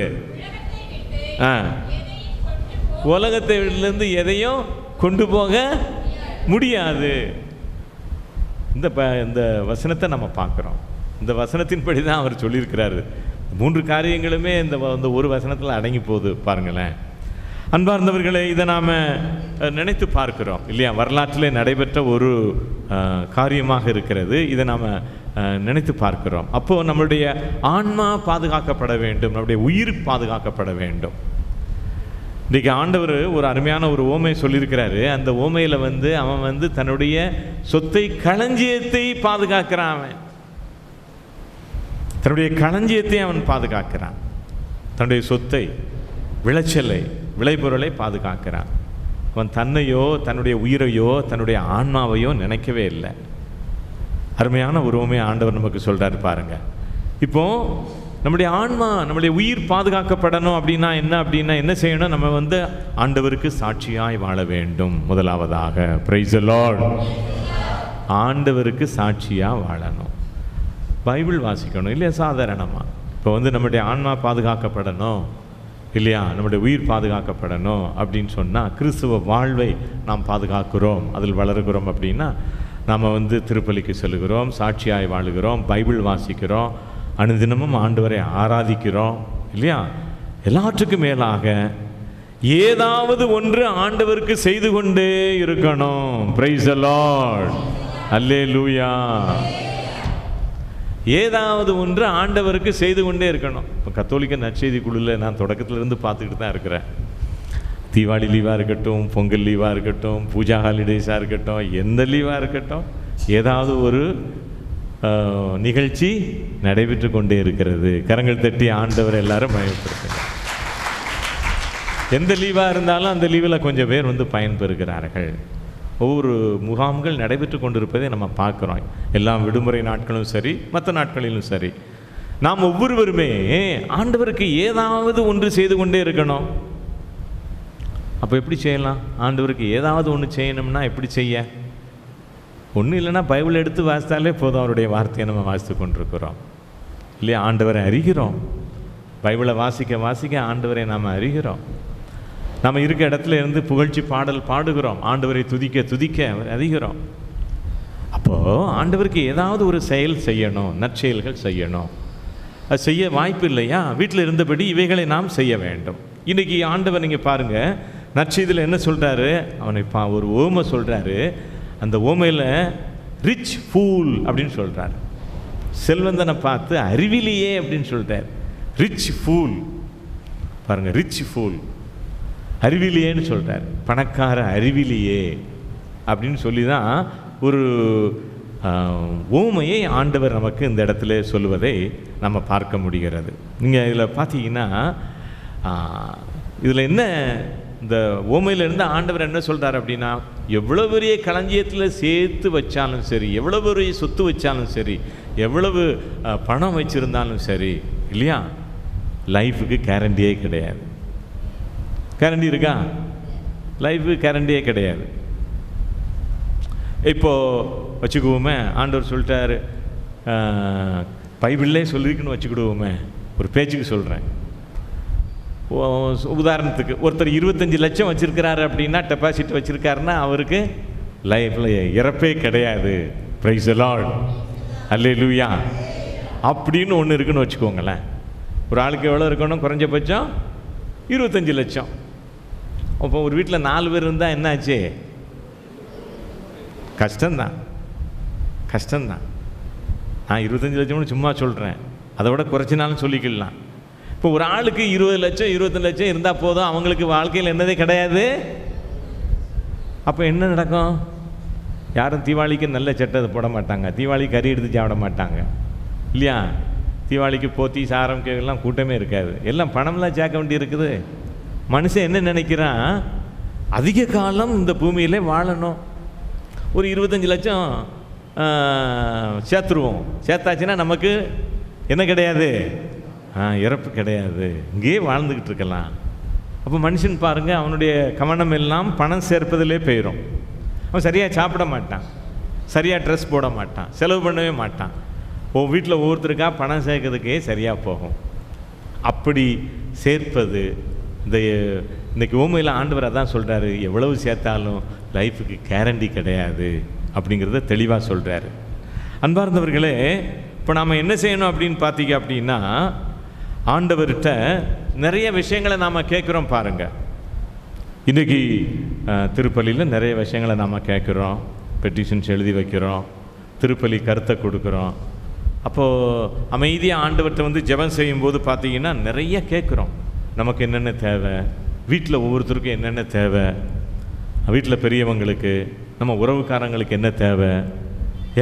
உலகத்தை விட்டிலிருந்து எதையும் கொண்டு போக முடியாது. இந்த வசனத்தை நம்ம பார்க்குறோம். இந்த வசனத்தின்படி தான் அவர் சொல்லியிருக்கிறாரு. 3 காரியங்களுமே இந்த ஒரு வசனத்தில் அடங்கி போகுது பாருங்களேன். அன்பார்ந்தவர்களே, இதை நாம் நினைத்து பார்க்கிறோம் இல்லையா? வரலாற்றிலே நடைபெற்ற ஒரு காரியமாக இருக்கிறது. இதை நாம் நினைத்து பார்க்கிறோம். அப்போது நம்மளுடைய ஆன்மா பாதுகாக்கப்பட வேண்டும், நம்முடைய உயிர் பாதுகாக்கப்பட வேண்டும். இன்றைக்கி ஆண்டவர் ஒரு அருமையான ஒரு ஓமை சொல்லியிருக்கிறாரு. அந்த ஓமையில் அவன் தன்னுடைய சொத்தை, களஞ்சியத்தை பாதுகாக்கிறான். அவன் தன்னுடைய களஞ்சியத்தை அவன் பாதுகாக்கிறான். தன்னுடைய சொத்தை, விளைச்சலை, விளைபொருளை பாதுகாக்கிறான். அவன் தன்னையோ தன்னுடைய உயிரையோ தன்னுடைய ஆன்மாவையோ நினைக்கவே இல்லை. அருமையான ஒரு உண்மையை ஆண்டவர் நமக்கு சொல்கிறாரு பாருங்க. இப்போது நம்முடைய ஆன்மா, நம்முடைய உயிர் பாதுகாக்கப்படணும் அப்படின்னா என்ன செய்யணும்? நம்ம ஆண்டவருக்கு சாட்சியாய் வாழ வேண்டும். முதலாவதாக பிரைஸ் தி லார்ட், ஆண்டவருக்கு சாட்சியாக வாழணும். பைபிள் வாசிக்கணும் இல்லையா? சாதாரணமாக இப்போ நம்முடைய ஆன்மா பாதுகாக்கப்படணும் இல்லையா, நம்முடைய உயிர் பாதுகாக்கப்படணும் அப்படின்னு சொன்னால் கிறிஸ்துவ வாழ்வை நாம் பாதுகாக்கிறோம், அதில் வளருகிறோம். அப்படின்னா நாம் திருப்பலிக்கு செல்கிறோம், சாட்சியாய் வாழுகிறோம், பைபிள் வாசிக்கிறோம், அனுதினமும் ஆண்டவரை ஆராதிக்கிறோம் இல்லையா? எல்லாற்றுக்கும் மேலாக ஏதாவது ஒன்று ஆண்டவருக்கு செய்து கொண்டே இருக்கணும். பிரைஸ் தி லார்ட், அல்லேலூயா. ஏதாவது ஒன்று ஆண்டவருக்கு செய்து கொண்டே இருக்கணும். இப்போ கத்தோலிக்க நற்செய்தி குழுவில் நான் தொடக்கத்திலிருந்து பார்த்துக்கிட்டு தான் இருக்கிறேன். தீபாவளி லீவாக இருக்கட்டும், பொங்கல் லீவாக இருக்கட்டும், பூஜா ஹாலிடேஸாக இருக்கட்டும், எந்த லீவாக இருக்கட்டும், ஏதாவது ஒரு நிகழ்ச்சி நடைபெற்று கொண்டே இருக்கிறது. கரங்கள் தட்டி ஆண்டவர் எல்லாரும் பயன்படுத்துங்க. எந்த லீவாக இருந்தாலும் அந்த லீவில் கொஞ்சம் பேர் பயன்பெறுகிறார்கள். ஒவ்வொரு முகாம்கள் நடைபெற்று கொண்டிருப்பதை நம்ம பார்க்குறோம். எல்லாம் விடுமுறை நாட்களும் சரி, மற்ற நாட்களிலும் சரி, நாம் ஒவ்வொருவருமே ஆண்டவருக்கு ஏதாவது ஒன்று செய்து கொண்டே இருக்கணும். அப்போ எப்படி செய்யலாம்? ஆண்டவருக்கு ஏதாவது ஒன்று செய்யணும்னா எப்படி செய்ய? ஒன்றும் இல்லைன்னா பைபிள் எடுத்து வாசித்தாலே போதும், அவருடைய வார்த்தையை நம்ம வாசித்து கொண்டிருக்கிறோம். இல்லையா? ஆண்டவரை அறிகிறோம். பைபிளை வாசிக்க வாசிக்க ஆண்டவரை நாம் அறிகிறோம். நம்ம இருக்க இடத்துல இருந்து புகழ்ச்சி பாடல் பாடுகிறோம். ஆண்டவரை துதிக்க துதிக்க அறிகிறோம். அப்போது ஆண்டவருக்கு ஏதாவது ஒரு செயல் செய்யணும், நற்செயல்கள் செய்யணும். அது செய்ய வாய்ப்பு இல்லையா? வீட்டில் இருந்தபடி இவைகளை நாம் செய்ய வேண்டும். இன்றைக்கி ஆண்டவர் நீங்கள் பாருங்கள், நற்செய்தியில் என்ன சொல்கிறாரு? அவனை ஒரு ஓமை சொல்கிறாரு. அந்த ஓமையில் ரிச் ஃபூல் அப்படின்னு சொல்கிறார். செல்வந்தனை பார்த்து அறிவிலியே அப்படின்னு சொல்கிறார். ரிச் ஃபூல் பாருங்கள், ரிச் ஃபூல் அறிவிலியேன்னு சொல்கிறார். பணக்கார அறிவிலியே அப்படின்னு சொல்லி தான் ஒரு ஓமையை ஆண்டவர் நமக்கு இந்த இடத்துல சொல்லுவதை நம்ம பார்க்க முடிகிறது. நீங்கள் இதில் பார்த்தீங்கன்னா இதில் என்ன, இந்த ஓமையிலிருந்து ஆண்டவர் என்ன சொல்கிறார் அப்படின்னா, எவ்வளோ பெரிய களஞ்சியத்தில் சேர்த்து வச்சாலும் சரி, எவ்வளோ பெரிய சொத்து வச்சாலும் சரி, எவ்வளவு பணம் வச்சுருந்தாலும் சரி, இல்லையா, லைஃபுக்கு கேரண்டியே கிடையாது. கேரண்டி இருக்கா? லைஃபுக்கு கேரண்டியே கிடையாது. இப்போது வச்சுக்குவோமே, ஆண்டவர் சொல்லிட்டாரு, பைபிள்லே சொல்லியிருக்குன்னு வச்சுக்கிடுவோமே, ஒரு பேச்சுக்கு சொல்கிறேன். உதாரணத்துக்கு ஒருத்தர் 25 லட்சம் வச்சுருக்கிறாரு அப்படின்னா, டெபாசிட் வச்சுருக்காருன்னா அவருக்கு லைஃப்பில் இறப்பே கிடையாது. பிரைஸ் தி லார்ட், அல்லேலூயா அப்படின்னு ஒன்று இருக்குன்னு வச்சுக்கோங்களேன். ஒரு ஆளுக்கு எவ்வளோ இருக்கணும்? குறைஞ்சபட்சம் 25 லட்சம். அப்போ ஒரு வீட்டில் 4 பேர் இருந்தால் என்னாச்சு? கஷ்டம்தான், கஷ்டம்தான். நான் 25 லட்சம்னு சும்மா சொல்கிறேன், அதை விட குறைச்சினாலும் சொல்லிக்கலாம். இப்போ ஒரு ஆளுக்கு 20 லட்சம் 25 லட்சம் இருந்தால் போதும், அவங்களுக்கு வாழ்க்கையில் என்னதே கிடையாது. அப்போ என்ன நடக்கும்? யாரும் தீபாவளிக்கு நல்ல சட்டை போட மாட்டாங்க, தீபாவளிக்கு கறி எடுத்து சாப்பிட மாட்டாங்க, இல்லையா? தீபாவளிக்கு போத்தி சாரம் கேக்கெல்லாம் கூட்டமே இருக்காது. எல்லாம் பணம்லாம் சேர்க்க வேண்டி இருக்குது. மனுஷன் என்ன நினைக்கிறான்? அதிக காலம் இந்த பூமியிலே வாழணும். ஒரு 25 லட்சம் சேர்த்துருவோம். சேர்த்தாச்சுன்னா நமக்கு என்ன கிடையாது? இறப்பு கிடையாது, இங்கேயே வாழ்ந்துக்கிட்டு இருக்கலாம். அப்போ மனுஷன் பாருங்கள், அவனுடைய கவனம் எல்லாம் பணம் சேர்ப்பதிலே போயிடும். அவன் சரியாக சாப்பிட மாட்டான், சரியாக ட்ரெஸ் போட மாட்டான், செலவு பண்ணவே மாட்டான். வீட்டில் ஒவ்வொருத்தருக்காக பணம் சேர்க்கறதுக்கே சரியாக போகும். அப்படி சேர்ப்பது இன்றைக்கி ஓமையில் ஆண்டவர் அதான் சொல்கிறாரு, எவ்வளவு சேர்த்தாலும் லைஃபுக்கு கேரண்டி கிடையாது அப்படிங்கிறத தெளிவாக சொல்கிறாரு. அன்பார்ந்தவர்களே, இப்போ நாம் என்ன செய்யணும் அப்படின்னு பார்த்தீங்க அப்படின்னா, ஆண்டவர்கிட்ட நிறைய விஷயங்களை நாம் கேட்குறோம். பாருங்கள், இன்றைக்கி திருப்பலியில் நிறைய விஷயங்களை நாம் கேட்குறோம். பெட்டிஷன்ஸ் எழுதி வைக்கிறோம், திருப்பலி கருத்தை கொடுக்குறோம். அப்போது அமைதியாக ஆண்டவர்கிட்ட ஜெபம் செய்யும்போது பார்த்தீங்கன்னா நிறைய கேட்குறோம். நமக்கு என்னென்ன தேவை, வீட்டில் ஒவ்வொருத்தருக்கும் என்னென்ன தேவை, வீட்டில் பெரியவங்களுக்கு, நம்ம உறவுக்காரங்களுக்கு என்ன தேவை,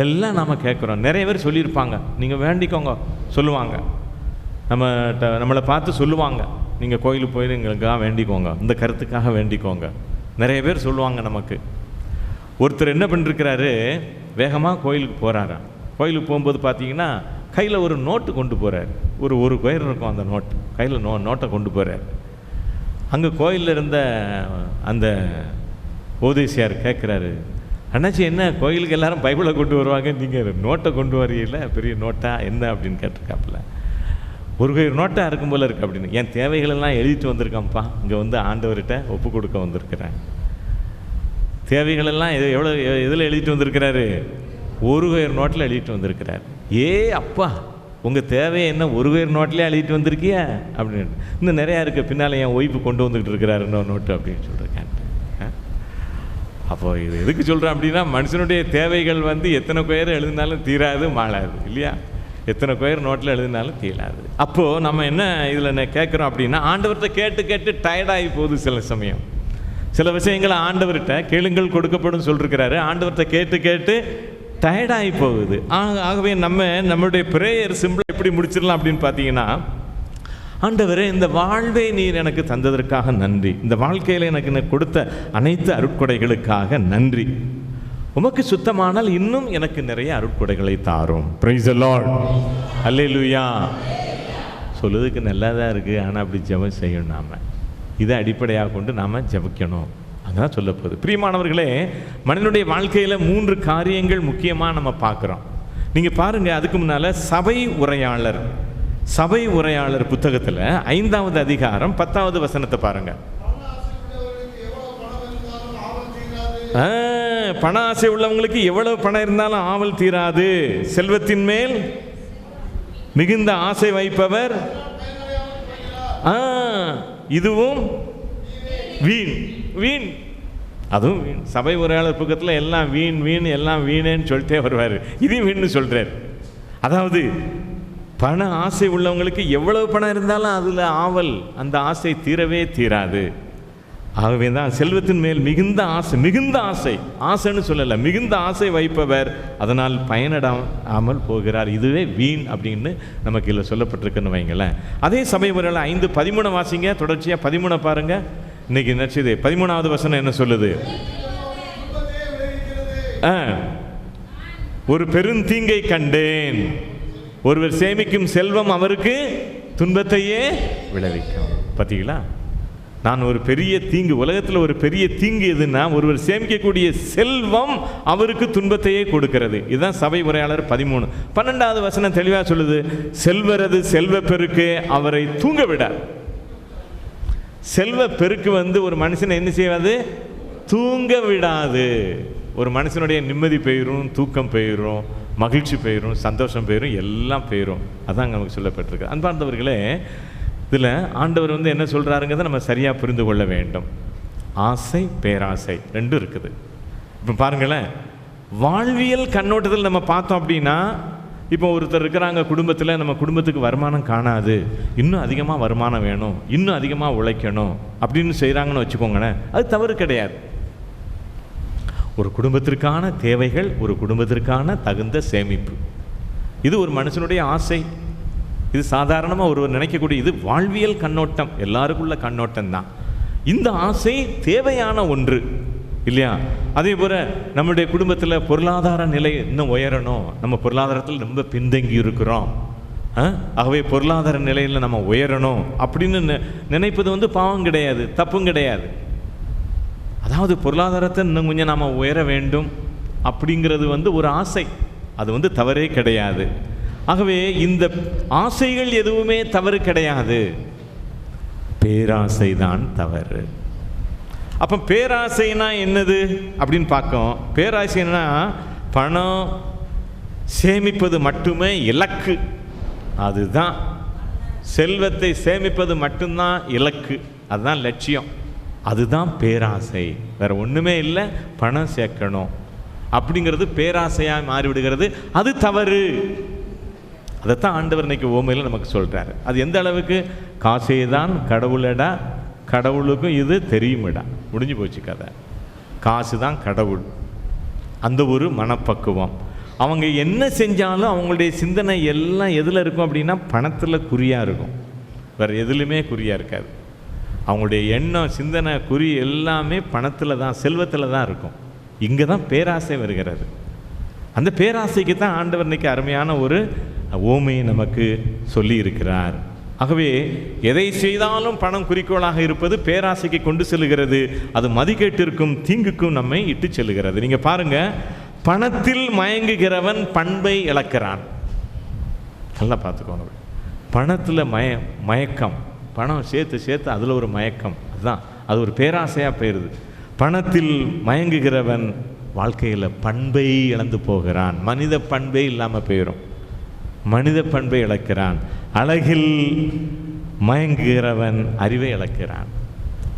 எல்லாம் நாம் கேட்குறோம். நிறைய பேர் சொல்லியிருப்பாங்க, நீங்கள் வேண்டிக்கோங்க சொல்லுவாங்க. நம்மளை பார்த்து சொல்லுவாங்க, நீங்கள் கோயிலுக்கு போய் எங்களுக்காக வேண்டிக்கோங்க, இந்த கருத்துக்காக வேண்டிக்கோங்க. நிறைய பேர் சொல்லுவாங்க நமக்கு. ஒருத்தர் என்ன பண்ணிருக்கிறாரு, வேகமாக கோயிலுக்கு போகிறாராம். கோயிலுக்கு போகும்போது பார்த்தீங்கன்னா கையில் ஒரு நோட்டு கொண்டு போகிறார். ஒரு கோயில் இருக்கும், அந்த நோட்டு கையில் நோட்டை கொண்டு போகிறார். அங்கே கோயிலில் இருந்த அந்த ஓதேசியார் கேட்குறாரு, அண்ணாச்சி என்ன கோயிலுக்கு எல்லாரும் பைபிளை கொண்டு வருவாங்க, நீங்கள் நோட்டை கொண்டு வரீங்கள, பெரிய நோட்டா என்ன அப்படின்னு கேட்டிருக்காப்புல. ஒரு நோட்டாக இருக்கும் போல் இருக்குது அப்படின்னு. என் தேவைகளெல்லாம் எழுதிட்டு வந்திருக்கேன்ப்பா, இங்கே ஆண்டவர்கிட்ட ஒப்பு கொடுக்க வந்திருக்கிறேன். தேவைகளெல்லாம் எவ்வளோ எதில் எழுதிட்டு வந்திருக்கிறாரு? ஒரு நோட்டில் எழுதிட்டு வந்திருக்கிறார். அப்பா, உங்கள் தேவையை என்ன ஒரு நோட்டிலே எழுதிட்டு வந்திருக்கியா அப்படின்னு. இன்னும் நிறையா இருக்குது, பின்னால் என் ஒய்ஃபு கொண்டு வந்துக்கிட்டு இருக்கிறாரு இன்னொரு நோட்டு அப்படின்னு சொல்லியிருக்கேன். அப்போது இது எதுக்கு சொல்கிறேன் அப்படின்னா, மனுஷனுடைய தேவைகள் எத்தனை பேர் எழுதினாலும் தீராது, மாளாது, இல்லையா? எத்தனை பேர் நோட்டில் எழுதினாலும் தீராது. அப்போது நம்ம என்ன இதில் கேட்குறோம் அப்படின்னா, ஆண்டவர்கிட்ட கேட்டு கேட்டு டயர்டாகி போகுது. சில சமயம் சில விஷயங்களை ஆண்டவர்கிட்ட கேளுங்கள் கொடுக்கப்படும் சொல்லிருக்கிறாரு. ஆண்டவர்கிட்ட கேட்டு கேட்டு டயர்டாகி போகுது. ஆகவே நம்மளுடைய ப்ரேயர் சிம்பிள் எப்படி முடிச்சிடலாம் அப்படின்னு பார்த்தீங்கன்னா, ஆண்டவரே, இந்த வாழ்வை நீர் எனக்கு தந்ததற்காக நன்றி, இந்த வாழ்க்கையில் எனக்கு கொடுத்த அனைத்து அருட்கொடைகளுக்காக நன்றி. உமக்கு சுத்தமானால் இன்னும் எனக்கு நிறைய அருட்கொடைகளை தாரும். பிரைஸ் தி லார்ட், அல்லேலூயா. சொல்லுறதுக்கு நல்லா தான் இருக்குது, ஆனால் அப்படி ஜெபம் செய்யணும். நாம் இதை அடிப்படையாக கொண்டு நாம் ஜெபிக்கணும். அதுதான் சொல்ல போகுது. பிரியமானவர்களே, மனிதனுடைய வாழ்க்கையில் 3 காரியங்கள் முக்கியமாக நம்ம பார்க்குறோம். நீங்கள் பாருங்கள், அதுக்கு முன்னால் சபை உரையாளர் சபை உரையாளர் புத்தகத்தில் 5வது அதிகாரம் 10வது வசனத்தை பாருங்க. பண ஆசை உள்ளவங்களுக்கு எவ்வளவு பணம் இருந்தாலும் ஆவல் தீராது. செல்வத்தின் மேல் மிகுந்த ஆசை வைப்பவர் இதுவும் வீண். வீண், அதுவும் வீண். சபை உரையாளர் புத்தகத்தில் எல்லாம் வீண் வீண் எல்லாம் வீணேன்னு சொல்லிட்டே வருவார். இதையும் வீண்னு சொல்றார். அதாவது பண ஆசை உள்ளவங்களுக்கு எவ்வளவு பணம் இருந்தாலும் அதில் ஆவல், அந்த ஆசை தீரவே தீராது. ஆகவே தான் செல்வத்தின் மேல் மிகுந்த ஆசை, மிகுந்த ஆசை, ஆசைன்னு சொல்லலை, மிகுந்த ஆசை வைப்பவர் அதனால் பயனடாமல் போகிறார். இதுவே வீண் அப்படின்னு நமக்கு இதில் சொல்லப்பட்டிருக்குன்னு வைங்களேன். அதே சபை உரையாளர் 5:13 வாசிங்க. தொடர்ச்சியாக 13 பாருங்க. இன்னைக்கு நினைச்சது 13வது வசனம் என்ன சொல்லுது? ஒரு பெருந்தீங்கை கண்டேன், ஒருவர் சேமிக்கும் செல்வம் அவருக்கு துன்பத்தையே விளைவிக்கும். பார்த்தீங்களா? நான் ஒரு பெரிய தீங்கு, உலகத்தில் ஒரு பெரிய தீங்கு எதுன்னா ஒருவர் சேமிக்கக்கூடிய செல்வம் அவருக்கு துன்பத்தையே கொடுக்கிறது. இதுதான் சபை உரையாளர் 13. 12வது வசனம் தெளிவாக சொல்லுது, செல்வரது செல்வ பெருக்கு அவரை தூங்க விடார். செல்வ பெருக்கு ஒரு மனுஷனை என்ன செய்யாது? தூங்க விடாது. ஒரு மனுஷனுடைய நிம்மதி போயிடும், தூக்கம் போயிடும், மகிழ்ச்சி போயிடும், சந்தோஷம் போயிடும், எல்லாம் போயிடும். அதான் நமக்கு சொல்லப்பட்டிருக்கு. அன்பார்ந்தவர்களே, இதில் ஆண்டவர் என்ன சொல்கிறாருங்கிறத நம்ம சரியாக புரிந்து கொள்ள வேண்டும். ஆசை, பேராசை ரெண்டும் இருக்குது. இப்போ பாருங்களேன், வாழ்வியல் கண்ணோட்டத்தில் நம்ம பார்த்தோம் அப்படின்னா, இப்போ ஒருத்தர் இருக்கிறாங்க குடும்பத்தில், நம்ம குடும்பத்துக்கு வருமானம் காணாது, இன்னும் அதிகமாக வருமானம் வேணும், இன்னும் அதிகமாக உழைக்கணும் அப்படின்னு செய்கிறாங்கன்னு வச்சுக்கோங்களேன். அது தவறு கிடையாது. ஒரு குடும்பத்திற்கான தேவைகள், ஒரு குடும்பத்திற்கான தகுந்த சேமிப்பு, இது ஒரு மனுஷனுடைய ஆசை. இது சாதாரணமாக ஒருவர் நினைக்கக்கூடிய, இது வாழ்வியல் கண்ணோட்டம், எல்லாருக்குள்ள கண்ணோட்டம் தான். இந்த ஆசை தேவையான ஒன்று இல்லையா? அதே போல் நம்முடைய குடும்பத்தில் பொருளாதார நிலை இன்னும் உயரணும், நம்ம பொருளாதாரத்தில் ரொம்ப பின்தங்கி இருக்கிறோம், ஆகவே பொருளாதார நிலையில் நம்ம உயரணும் அப்படின்னு நினைப்பது பாவம் கிடையாது, தப்பும் கிடையாது. அதாவது பொருளாதாரத்தை இன்னும் கொஞ்சம் நாம் உயர வேண்டும் அப்படிங்கிறது ஒரு ஆசை, அது தவறே கிடையாது. ஆகவே இந்த ஆசைகள் எதுவுமே தவறு கிடையாது, பேராசை தான் தவறு. அப்போ பேராசைனா என்னது அப்படின்னு பார்க்கோம். பேராசைனா பணம் சேமிப்பது மட்டுமே இலக்கு, அதுதான் செல்வத்தை சேமிப்பது மட்டும்தான் இலக்கு, அதுதான் லட்சியம், அதுதான் பேராசை. வேற ஒன்றுமே இல்லை. பணம் சேர்க்கணும் அப்படிங்கிறது பேராசையாக மாறிவிடுகிறது, அது தவறு. அதைத்தான் ஆண்டவர் இன்னைக்கு ஓமையில் நமக்கு சொல்கிறாரு. அது எந்த அளவுக்கு? காசே தான் கடவுளடா, கடவுளுக்கும் இது தெரியுமிடா, முடிஞ்சு போச்சு கதை. காசு தான் கடவுள், அந்த ஒரு மனப்பக்குவம். அவங்க என்ன செஞ்சாலும் அவங்களுடைய சிந்தனை எல்லாம் எதில் இருக்கும் அப்படின்னா பணத்தில் குறியாக இருக்கும், வேறு எதுலையுமே குறியாக இருக்காது. அவங்களுடைய எண்ணம், சிந்தனை, குறி எல்லாமே பணத்தில் தான், செல்வத்தில் தான் இருக்கும். இங்கே தான் பேராசை வருகிறது. அந்த பேராசைக்கு தான் ஆண்டவர் இன்னைக்கு அருமையான ஒரு ஓமையை நமக்கு சொல்லி இருக்கிறார். ஆகவே எதை செய்தாலும் பணம் குறிக்கோளாக இருப்பது பேராசைக்கு கொண்டு செல்கிறது. அது மதிக்கேட்டிற்கும் தீங்குக்கும் நம்மை இட்டு செல்லுகிறது. நீங்கள் பாருங்க, பணத்தில் மயங்குகிறவன் பண்பை இழக்கிறான். நல்லா பார்த்துக்கோங்க. பணத்தில் மயக்கம், பணம் சேர்த்து சேர்த்து அதில் ஒரு மயக்கம், அதுதான் அது ஒரு பேராசையாக போயிடுது. பணத்தில் மயங்குகிறவன் வாழ்க்கையில் பண்பை இழந்து போகிறான், மனித பண்பே இல்லாமல் போயிடும், மனித பண்பை இழக்கிறான். அழகில் மயங்குகிறவன் அறிவை இழக்கிறான்.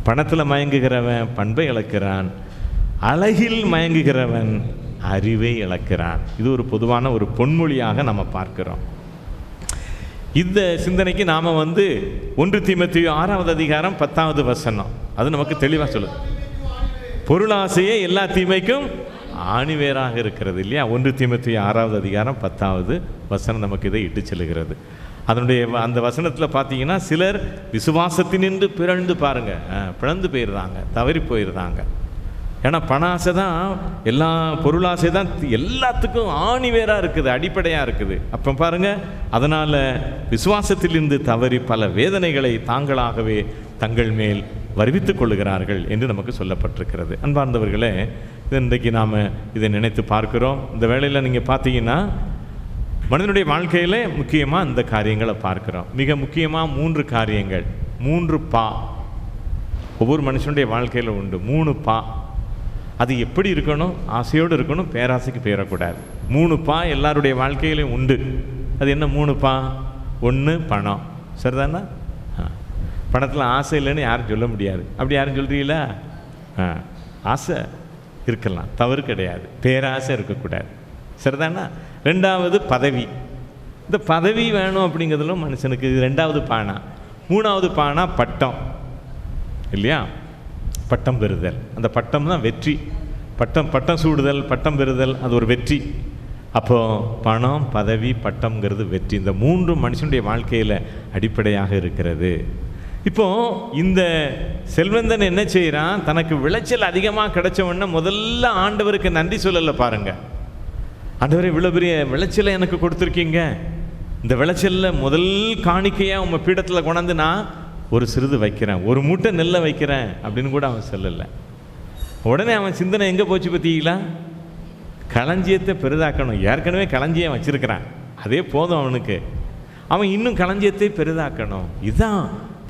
பணத்தில் மயங்குகிறவன் பண்பை இழக்கிறான், அழகில் மயங்குகிறவன் அறிவை இழக்கிறான். இது ஒரு பொதுவான ஒரு பொன்மொழியாக நம்ம பார்க்கிறோம். இந்த சிந்தனைக்கு நாம் 1 தீமோத்தேயு 6வது அதிகாரம் 10வது வசனம் அது நமக்கு தெளிவாக சொல்லுது. பொருளாசையே எல்லா தீமைக்கும் ஆணிவேராக இருக்கிறது இல்லையா? 1 தீமோத்தேயு 6வது அதிகாரம் 10வது வசனம் நமக்கு இதை இட்டு செல்லுகிறது. அதனுடைய அந்த வசனத்தில் பார்த்தீங்கன்னா, சிலர் விசுவாசத்தினின்று பிறழ்ந்து பாருங்க, பிளந்து போயிடுறாங்க, தவறி போயிடுறாங்க. ஏன்னா பண ஆசை தான், எல்லா பொருளாசை தான் எல்லாத்துக்கும் ஆணிவேராக இருக்குது, அடிப்படையாக இருக்குது. அப்போ பாருங்கள், அதனால் விசுவாசத்திலிருந்து தவறி பல வேதனைகளை தாங்களாகவே தங்கள் மேல் வருவித்துக் கொள்ளுகிறார்கள் என்று நமக்கு சொல்லப்பட்டிருக்கிறது. அன்பார்ந்தவர்களே, இன்றைக்கு நாம் இதை நினைத்து பார்க்கிறோம். இந்த வேளையில் நீங்கள் பார்த்தீங்கன்னா, மனிதனுடைய வாழ்க்கையில் முக்கியமாக இந்த காரியங்களை பார்க்குறோம். மிக முக்கியமாக 3 காரியங்கள், 3 பா ஒவ்வொரு மனுஷனுடைய வாழ்க்கையில் உண்டு. 3 பா. அது எப்படி இருக்கணும்? ஆசையோடு இருக்கணும், பேராசைக்கு போயிடக்கூடாது. 3 பா எல்லாருடைய வாழ்க்கையிலையும் உண்டு. அது என்ன 3 பா? 1 பணம். சரிதானா? பணத்தில் ஆசை இல்லைன்னு யாரும் சொல்ல முடியாது. அப்படி யாரும் சொல்கிறீங்களா? ஆசை இருக்கலாம், தவறு கிடையாது. பேராசை இருக்கக்கூடாது. சரிதானா? 2வது பதவி. இந்த பதவி வேணும் அப்படிங்கிறதுல மனுஷனுக்கு 2வது பானா. 3வது பானா பட்டம் இல்லையா? பட்டம் பெறுதல். அந்த பட்டம் தான் வெற்றி. பட்டம் சூடுதல், பட்டம் பெறுதல், அது ஒரு வெற்றி. அப்போது பணம், பதவி, பட்டம்ங்கிறது வெற்றி. இந்த 3 மனுஷனுடைய வாழ்க்கையில் அடிப்படையாக இருக்கிறது. இப்போது இந்த செல்வந்தன் என்ன செய்கிறான்? தனக்கு விளைச்சல் அதிகமாக கிடைச்ச உடனே முதல்ல ஆண்டவருக்கு நன்றி சொல்லலை. பாருங்கள், ஆண்டவரே இவ்வளோ பெரிய விளைச்சலை எனக்கு கொடுத்துருக்கீங்க, இந்த விளைச்சலில் முதல் காணிக்கையாக உங்கள் பீடத்தில் கொண்டாந்து நான் ஒரு சிறிது வைக்கிறேன், ஒரு மூட்டை நெல்லை வைக்கிறேன் அப்படின்னு கூட அவன் சொல்லலை. உடனே அவன் சிந்தனை எங்கே போச்சு பார்த்தீங்களா? களஞ்சியத்தை பெரிதாக்கணும். ஏற்கனவே களஞ்சியம் வச்சிருக்கிறான், அதே போதும் அவனுக்கு. அவன் இன்னும் களஞ்சியத்தை பெரிதாக்கணும். இதுதான்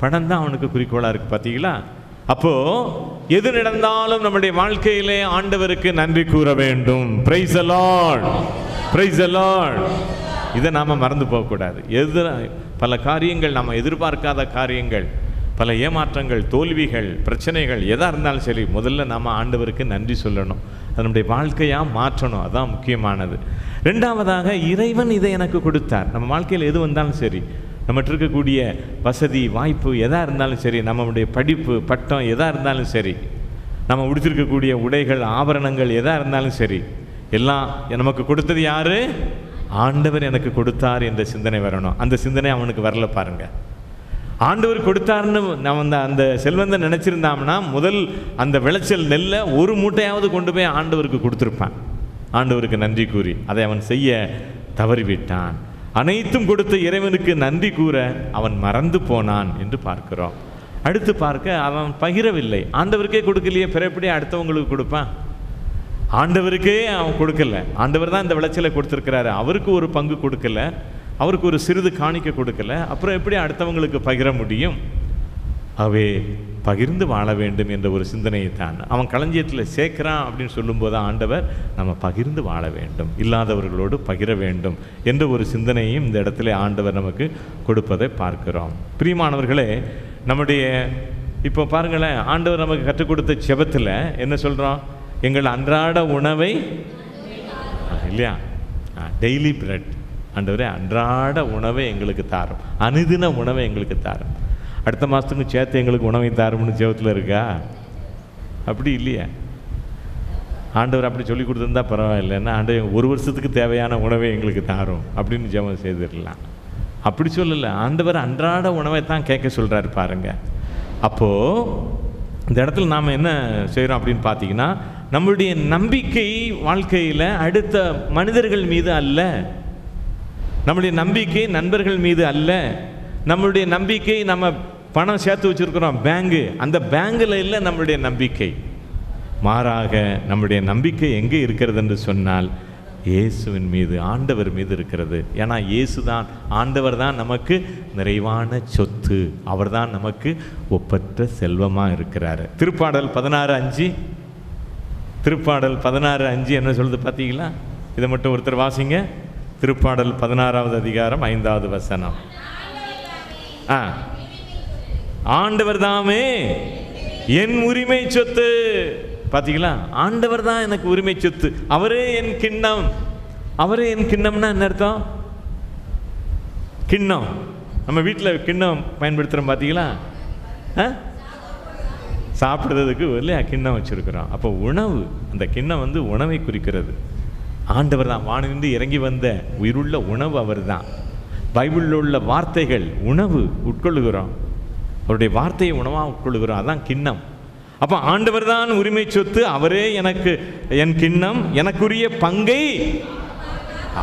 பணம் தான் அவனுக்கு குறிக்கோளாக இருக்குது. பார்த்தீங்களா? அப்போது எது நடந்தாலும் நம்முடைய வாழ்க்கையிலே ஆண்டவருக்கு நன்றி கூற வேண்டும். Price the Lord, praise the Lord. இதை நாம் மறந்து போகக்கூடாது. பல காரியங்கள், நம்ம எதிர்பார்க்காத காரியங்கள், பல ஏமாற்றங்கள், தோல்விகள், பிரச்சனைகள் எதாக இருந்தாலும் சரி, முதல்ல நாம் ஆண்டவருக்கு நன்றி சொல்லணும். அது நம்முடைய வாழ்க்கையாக மாற்றணும். அதுதான் முக்கியமானது. 2வதாக, இறைவன் இதை எனக்கு கொடுத்தார். நம்ம வாழ்க்கையில் எது வந்தாலும் சரி, நம்மகிட்ட இருக்கக்கூடிய வசதி, வாய்ப்பு எதாக இருந்தாலும் சரி, நம்மளுடைய படிப்பு, பட்டம் எதாக இருந்தாலும் சரி, நம்ம உடுத்திருக்கக்கூடிய உடைகள், ஆபரணங்கள் எதாக இருந்தாலும் சரி, எல்லாம் நமக்கு கொடுத்தது யார்? ஆண்டவர் எனக்கு கொடுத்தார் என்ற சிந்தனை வரணும். அந்த சிந்தனை அவனுக்கு வரல. பாருங்க, ஆண்டவர் கொடுத்தாருன்னு நம்ம அந்த செல்வந்தன் நினச்சிருந்தாம்னா முதல் அந்த விளைச்சல் நெல்லை ஒரு மூட்டையாவது கொண்டு போய் ஆண்டவருக்கு கொடுத்துருப்பான். ஆண்டவருக்கு நன்றி கூறி அதை அவன் செய்ய தவறிவிட்டான். அனைத்தும் கொடுத்த இறைவனுக்கு நன்றி கூற அவன் மறந்து போனான் என்று பார்க்கிறோம். அடுத்து பார்க்க அவன் பகிரவில்லை. ஆண்டவருக்கே கொடுக்கலையே, பிற எப்படி அடுத்தவங்களுக்கு கொடுப்பான்? ஆண்டவருக்கே அவன் கொடுக்கல. ஆண்டவர் தான் இந்த விளைச்சலை கொடுத்துருக்கிறாரு, அவருக்கு ஒரு பங்கு கொடுக்கல, அவருக்கு ஒரு சிறிது காணிக்க கொடுக்கல. அப்புறம் எப்படி அடுத்தவங்களுக்கு பகிர முடியும்? அவே பகிர்ந்து வாழ வேண்டும் என்ற ஒரு சிந்தனையை தான் அவன் களஞ்சியத்தில் சேர்க்கிறான். அப்படின்னு சொல்லும்போது ஆண்டவர் நம்ம பகிர்ந்து வாழ வேண்டும், இல்லாதவர்களோடு பகிர வேண்டும் என்ற ஒரு சிந்தனையும் இந்த இடத்துல ஆண்டவர் நமக்கு கொடுப்பதை பார்க்கிறோம். பிரியமானவர்களே, நம்முடைய இப்போ பாருங்களேன், ஆண்டவர் நமக்கு கற்றுக் கொடுத்த ஜெபத்தில் என்ன சொல்கிறோம்? எங்கள் அன்றாட உணவை இல்லையா, டெய்லி பிரெட். ஆண்டவரே அன்றாட உணவை எங்களுக்கு தாரும், அனுதின உணவை எங்களுக்கு தாரும். அடுத்த மாதத்துக்கு சேர்த்து எங்களுக்கு உணவை தாரும்னு ஜெபத்தில் இருக்கா? அப்படி இல்லையா? ஆண்டவர் அப்படி சொல்லி கொடுத்துருந்தா பரவாயில்லைன்னா, ஆண்டவர் ஒரு வருஷத்துக்கு தேவையான உணவை எங்களுக்கு தாரும் அப்படின்னு ஜெபம் செய்திடலாம். அப்படி சொல்லலை. ஆண்டவர் அன்றாட உணவை தான் கேட்க சொல்கிறாரு. பாருங்க, அப்போது இந்த இடத்துல நாம் என்ன செய்கிறோம் அப்படின்னு பார்த்தீங்கன்னா, நம்மளுடைய நம்பிக்கை வாழ்க்கையில் அடுத்த மனிதர்கள் மீது அல்ல, நம்முடைய நம்பிக்கை நண்பர்கள் மீது அல்ல, நம்மளுடைய நம்பிக்கை நம்ம பணம் சேர்த்து வச்சுருக்கிறோம் பேங்கு, அந்த பேங்கில் இல்லை நம்மளுடைய நம்பிக்கை. மாறாக நம்முடைய நம்பிக்கை எங்கே இருக்கிறது என்று சொன்னால் இயேசுவின் மீது, ஆண்டவர் மீது இருக்கிறது. ஏன்னா இயேசு தான், ஆண்டவர் தான் நமக்கு நிறைவான சொத்து, அவர் தான் நமக்கு ஒப்பற்ற செல்வமாக இருக்கிறாரு. திருப்பாடல் 16:5, திருப்பாடல் 16:5 என்ன சொல்லுது பார்த்தீங்களா? இதை மட்டும் ஒருத்தர் வாசிங்க. திருப்பாடல் 16வது அதிகாரம் 5வது வசனம். ஆண்டவர் தாமே என் உரிமை சொத்து. பார்த்தீங்களா? ஆண்டவர் தான் எனக்கு உரிமை சொத்து, அவரே என் கிண்ணம். அவரே என் கிண்ணம்னா என்ன அர்த்தம்? கிண்ணம், நம்ம வீட்டில் கிண்ணம் பயன்படுத்துகிறோம் பார்த்தீங்களா? சாப்பிட்றதுக்கு இல்லையா கிண்ணம் வச்சுருக்கிறோம். அப்போ உணவு, அந்த கிண்ணம் வந்து உணவை குறிக்கிறது. ஆண்டவர் தான், வானிலிருந்து இறங்கி வந்த உயிருள்ள உணவு அவர் தான். பைபிளில் உள்ள வார்த்தைகள் உணவு உட்கொள்ளுகிறோம், அவருடைய வார்த்தையை உணவாக உட்கொள்ளுகிறோம், அதான் கிண்ணம். அப்போ ஆண்டவர் தான் உரிமை சொத்து, அவரே எனக்கு என் கிண்ணம், எனக்குரிய பங்கை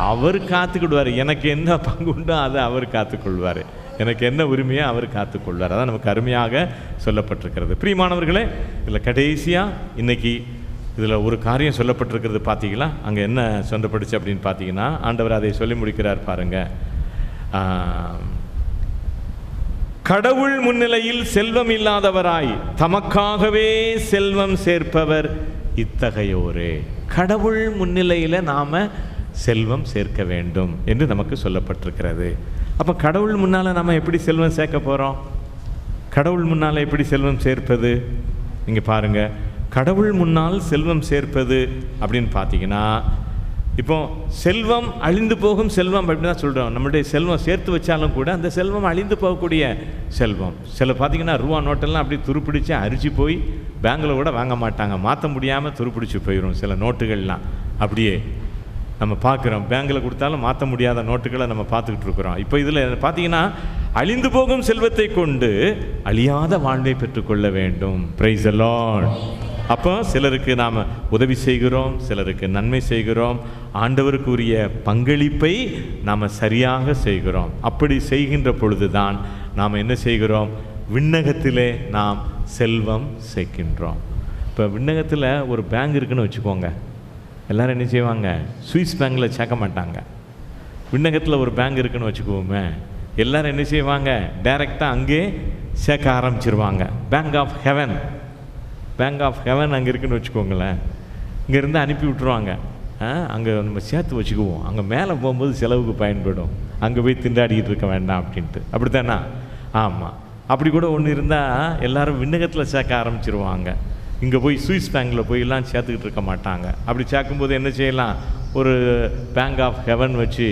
அவர் காத்துக்கொள்வார். எனக்கு என்ன பங்கு உண்டோ அதை அவர் காத்துக்கொள்வார், எனக்கு என்ன உரிமையோ அவர் காத்துக்கொள்வார். அதான் நமக்கு அருமையாக சொல்லப்பட்டிருக்கிறது. பிரியமானவர்களே, இதில் கடைசியாக இன்னைக்கு இதில் ஒரு காரியம் சொல்லப்பட்டிருக்கிறது பார்த்தீங்களா? அங்கே என்ன சொல்லப்படுச்சு அப்படின்னு பார்த்தீங்கன்னா, ஆண்டவர் அதை சொல்லி முடிக்கிறார் பாருங்க. கடவுள் முன்னிலையில் செல்வம் இல்லாதவராய் தமக்காகவே செல்வம் சேர்ப்பவர் இத்தகையோரே. கடவுள் முன்னிலையில் நாம் செல்வம் சேர்க்க வேண்டும் என்று நமக்கு சொல்லப்பட்டிருக்கிறது. அப்போ கடவுள் முன்னால் நம்ம எப்படி செல்வம் சேர்க்க போகிறோம்? கடவுள் முன்னால் எப்படி செல்வம் சேர்ப்பது? இங்கே பாருங்கள், கடவுள் முன்னால் செல்வம் சேர்ப்பது அப்படின்னு பார்த்தீங்கன்னா, இப்போ செல்வம் அழிந்து போகும் செல்வம் அப்படின்னு தான் சொல்கிறோம். நம்மளுடைய செல்வம் சேர்த்து வச்சாலும் கூட அந்த செல்வம் அழிந்து போகக்கூடிய செல்வம். சில பார்த்தீங்கன்னா ரூபா நோட்டெல்லாம் அப்படி துருப்பிடிச்சு அரிச்சு போய் பேங்கில் கூட வாங்க மாட்டாங்க, மாற்ற முடியாமல் துருப்பிடிச்சு போயிடும் சில நோட்டுகள்லாம். அப்படியே நம்ம பார்க்குறோம், பேங்கில் கொடுத்தாலும் மாற்ற முடியாத நோட்டுகளை நம்ம பார்த்துக்கிட்டு இருக்கிறோம். இப்போ இதில் பார்த்தீங்கன்னா, அழிந்து போகும் செல்வத்தை கொண்டு அழியாத வாழ்வை பெற்றுக்கொள்ள வேண்டும். Price the Lord. அப்போ சிலருக்கு நாம் உதவி செய்கிறோம், சிலருக்கு நன்மை செய்கிறோம், ஆண்டவருக்கு உரிய பங்களிப்பை நாம் சரியாக செய்கிறோம். அப்படி செய்கின்ற பொழுது தான் நாம் என்ன செய்கிறோம்? விண்ணகத்திலே நாம் செல்வம் சேர்க்கின்றோம். இப்போ விண்ணகத்தில் ஒரு பேங்க் இருக்குன்னு வச்சுக்கோங்க, எல்லோரும் என்ன செய்வாங்க? சுவிஸ் பேங்கில் சேர்க்க மாட்டாங்க. விண்ணகத்தில் ஒரு பேங்க் இருக்குன்னு வச்சுக்குவோமே, எல்லோரும் என்ன செய்வாங்க? டைரெக்டாக அங்கே சேர்க்க ஆரம்பிச்சிருவாங்க. Bank of heaven, bank of heaven அங்கே இருக்குன்னு வச்சுக்கோங்களேன், இங்கேருந்து அனுப்பி விட்ருவாங்க. அங்கே நம்ம சேர்த்து வச்சுக்குவோம், அங்கே மேலே போகும்போது செலவுக்கு பயன்படும், அங்கே போய் திண்டாடிக்கிட்டு இருக்க வேண்டாம் அப்படின்ட்டு. அப்படி தானே? ஆமாம், அப்படி கூட ஒன்று இருந்தால் எல்லோரும் விண்ணகத்தில் சேர்க்க ஆரம்பிச்சிருவாங்க. இங்கே போய் சுவிஸ் பேங்கில் போயெல்லாம் சேர்த்துக்கிட்டு இருக்க மாட்டாங்க. அப்படி சேர்க்கும்போது என்ன செய்யலாம்? ஒரு பேங்க் ஆஃப் ஹெவன் வச்சு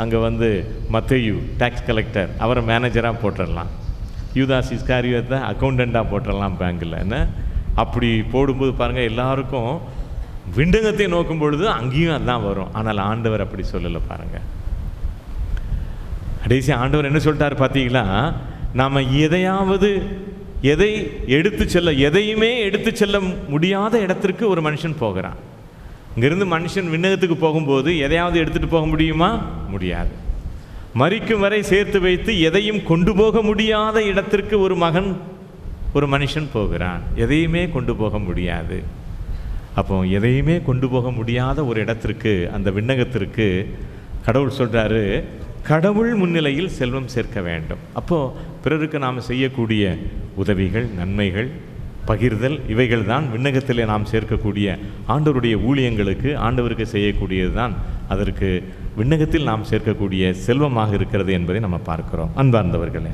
அங்கே வந்து மத்தேயு டேக்ஸ் கலெக்டர் அவரை மேனேஜராக போட்டுடலாம், யூதாஸ் இஸ்காரியோத்தை அக்கௌண்டண்ட்டாக போட்டுடலாம் பேங்கில். என்ன அப்படி போடும்போது பாருங்கள், எல்லாருக்கும் விண்டகத்தை நோக்கும் பொழுது அங்கேயும் அதுதான் வரும். ஆனால் ஆண்டவர் அப்படி சொல்லலை பாருங்கள். கடைசி ஆண்டவர் என்ன சொல்லிட்டார் பார்த்தீங்களா? நாம் எதை எடுத்து செல்ல, எதையுமே எடுத்து செல்ல முடியாத இடத்திற்கு ஒரு மனுஷன் போகிறான். இங்கிருந்து மனுஷன் விண்ணகத்துக்கு போகும்போது எதையாவது எடுத்துகிட்டு போக முடியுமா? முடியாது. மரிக்கும் வரை சேர்த்து வைத்து எதையும் கொண்டு போக முடியாத இடத்திற்கு ஒரு மனுஷன் போகிறான். எதையுமே கொண்டு போக முடியாது. அப்போ எதையுமே கொண்டு போக முடியாத ஒரு இடத்திற்கு, அந்த விண்ணகத்திற்கு கடவுள் சொல்கிறாரு, கடவுள் முன்னிலையில் செல்வம் சேர்க்க வேண்டும். அப்போது பிறருக்கு நாம் செய்யக்கூடிய உதவிகள், நன்மைகள், பகிர்தல், இவைகள் தான் விண்ணகத்திலே நாம் சேர்க்கக்கூடிய ஆண்டவருடைய ஊழியங்களுக்கு, ஆண்டவருக்கு செய்யக்கூடியது தான் அதற்கு விண்ணகத்தில் நாம் சேர்க்கக்கூடிய செல்வமாக இருக்கிறது என்பதை நம்ம பார்க்கிறோம். அன்பார்ந்தவர்களே,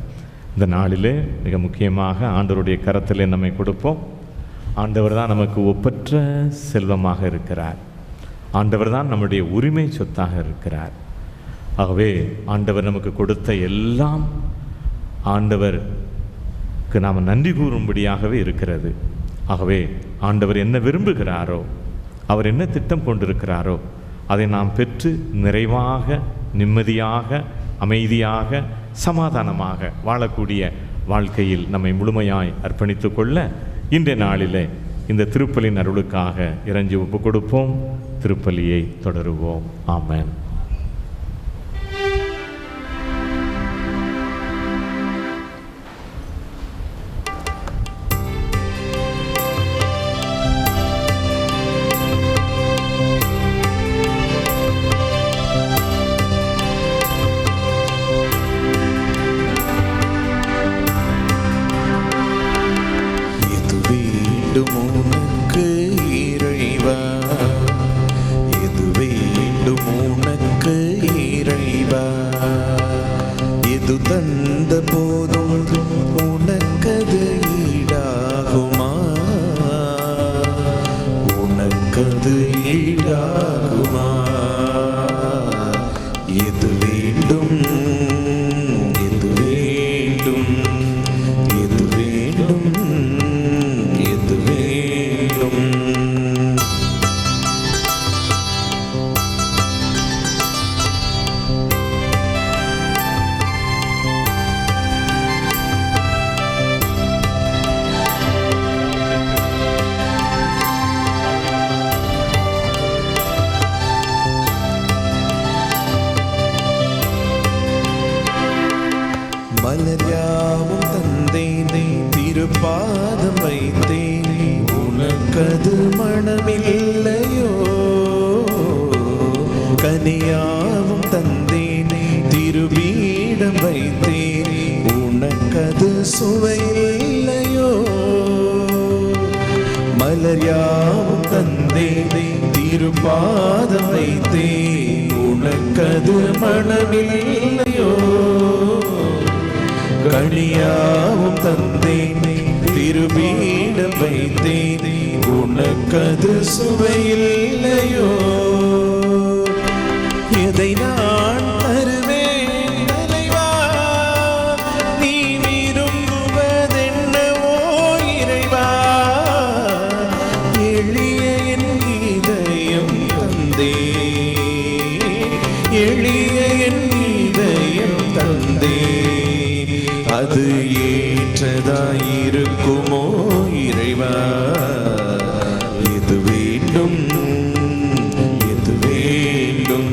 இந்த நாளிலே மிக முக்கியமாக ஆண்டவருடைய கரத்திலே நம்மை கொடுப்போம். ஆண்டவர் தான் நமக்கு ஒப்பற்ற செல்வமாக இருக்கிறார். ஆண்டவர் தான் நம்முடைய உரிமை சொத்தாக இருக்கிறார். ஆகவே ஆண்டவர் நமக்கு கொடுத்த எல்லாம் ஆண்டவருக்கு நாம் நன்றி கூறும்படியாகவே இருக்கிறது. ஆகவே ஆண்டவர் என்ன விரும்புகிறாரோ, அவர் என்ன திட்டம் கொண்டிருக்கிறாரோ அதை நாம் பெற்று நிறைவாக, நிம்மதியாக, அமைதியாக, சமாதானமாக வாழக்கூடிய வாழ்க்கையில் நம்மை முழுமையாய் அர்ப்பணித்து கொள்ள இன்றைய நாளிலே இந்த திருப்பலியின் அருளுக்காக இறைஞ்சி ஒப்பு கொடுப்போம். திருப்பலியை தொடருவோம். ஆமென். மலர்யாவும் தந்தேனே, திருப்பாதம் வைத்தேனே, உனக்கது மனமில்லை. சுவையில்லையோ மலர் யாவும் தந்தே திருப்பாதம் வைத்தே உனக்கது மனமில்லையோ கனியாவும் தந்தே திருபீடம் வைத்தே உனக்கது சுவையில்லையோ எதை நான் தருவேன் தலைவா நீ விரும்புவதென்னவோ இறைவா எளிய என் இதயம் தந்தே எளிய என் இதயம் தந்தே அது ஏற்றதாயிருக்குமோ இறைவா எது வேண்டும் எது வேண்டும்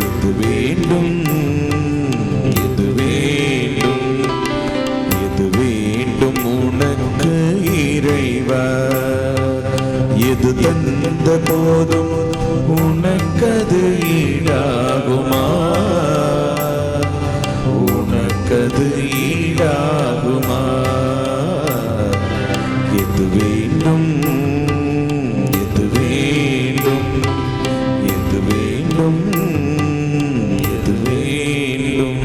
எது வேண்டும் எது வேண்டும் எது வேண்டும் உனக்கு இறைவா எது தந்த போதும் உனக்கது ஈடாகுமா உனக்கது ஈடாகுமா எது வேண்டும் எது வேண்டும் எது வேண்டும் எது வேண்டும்.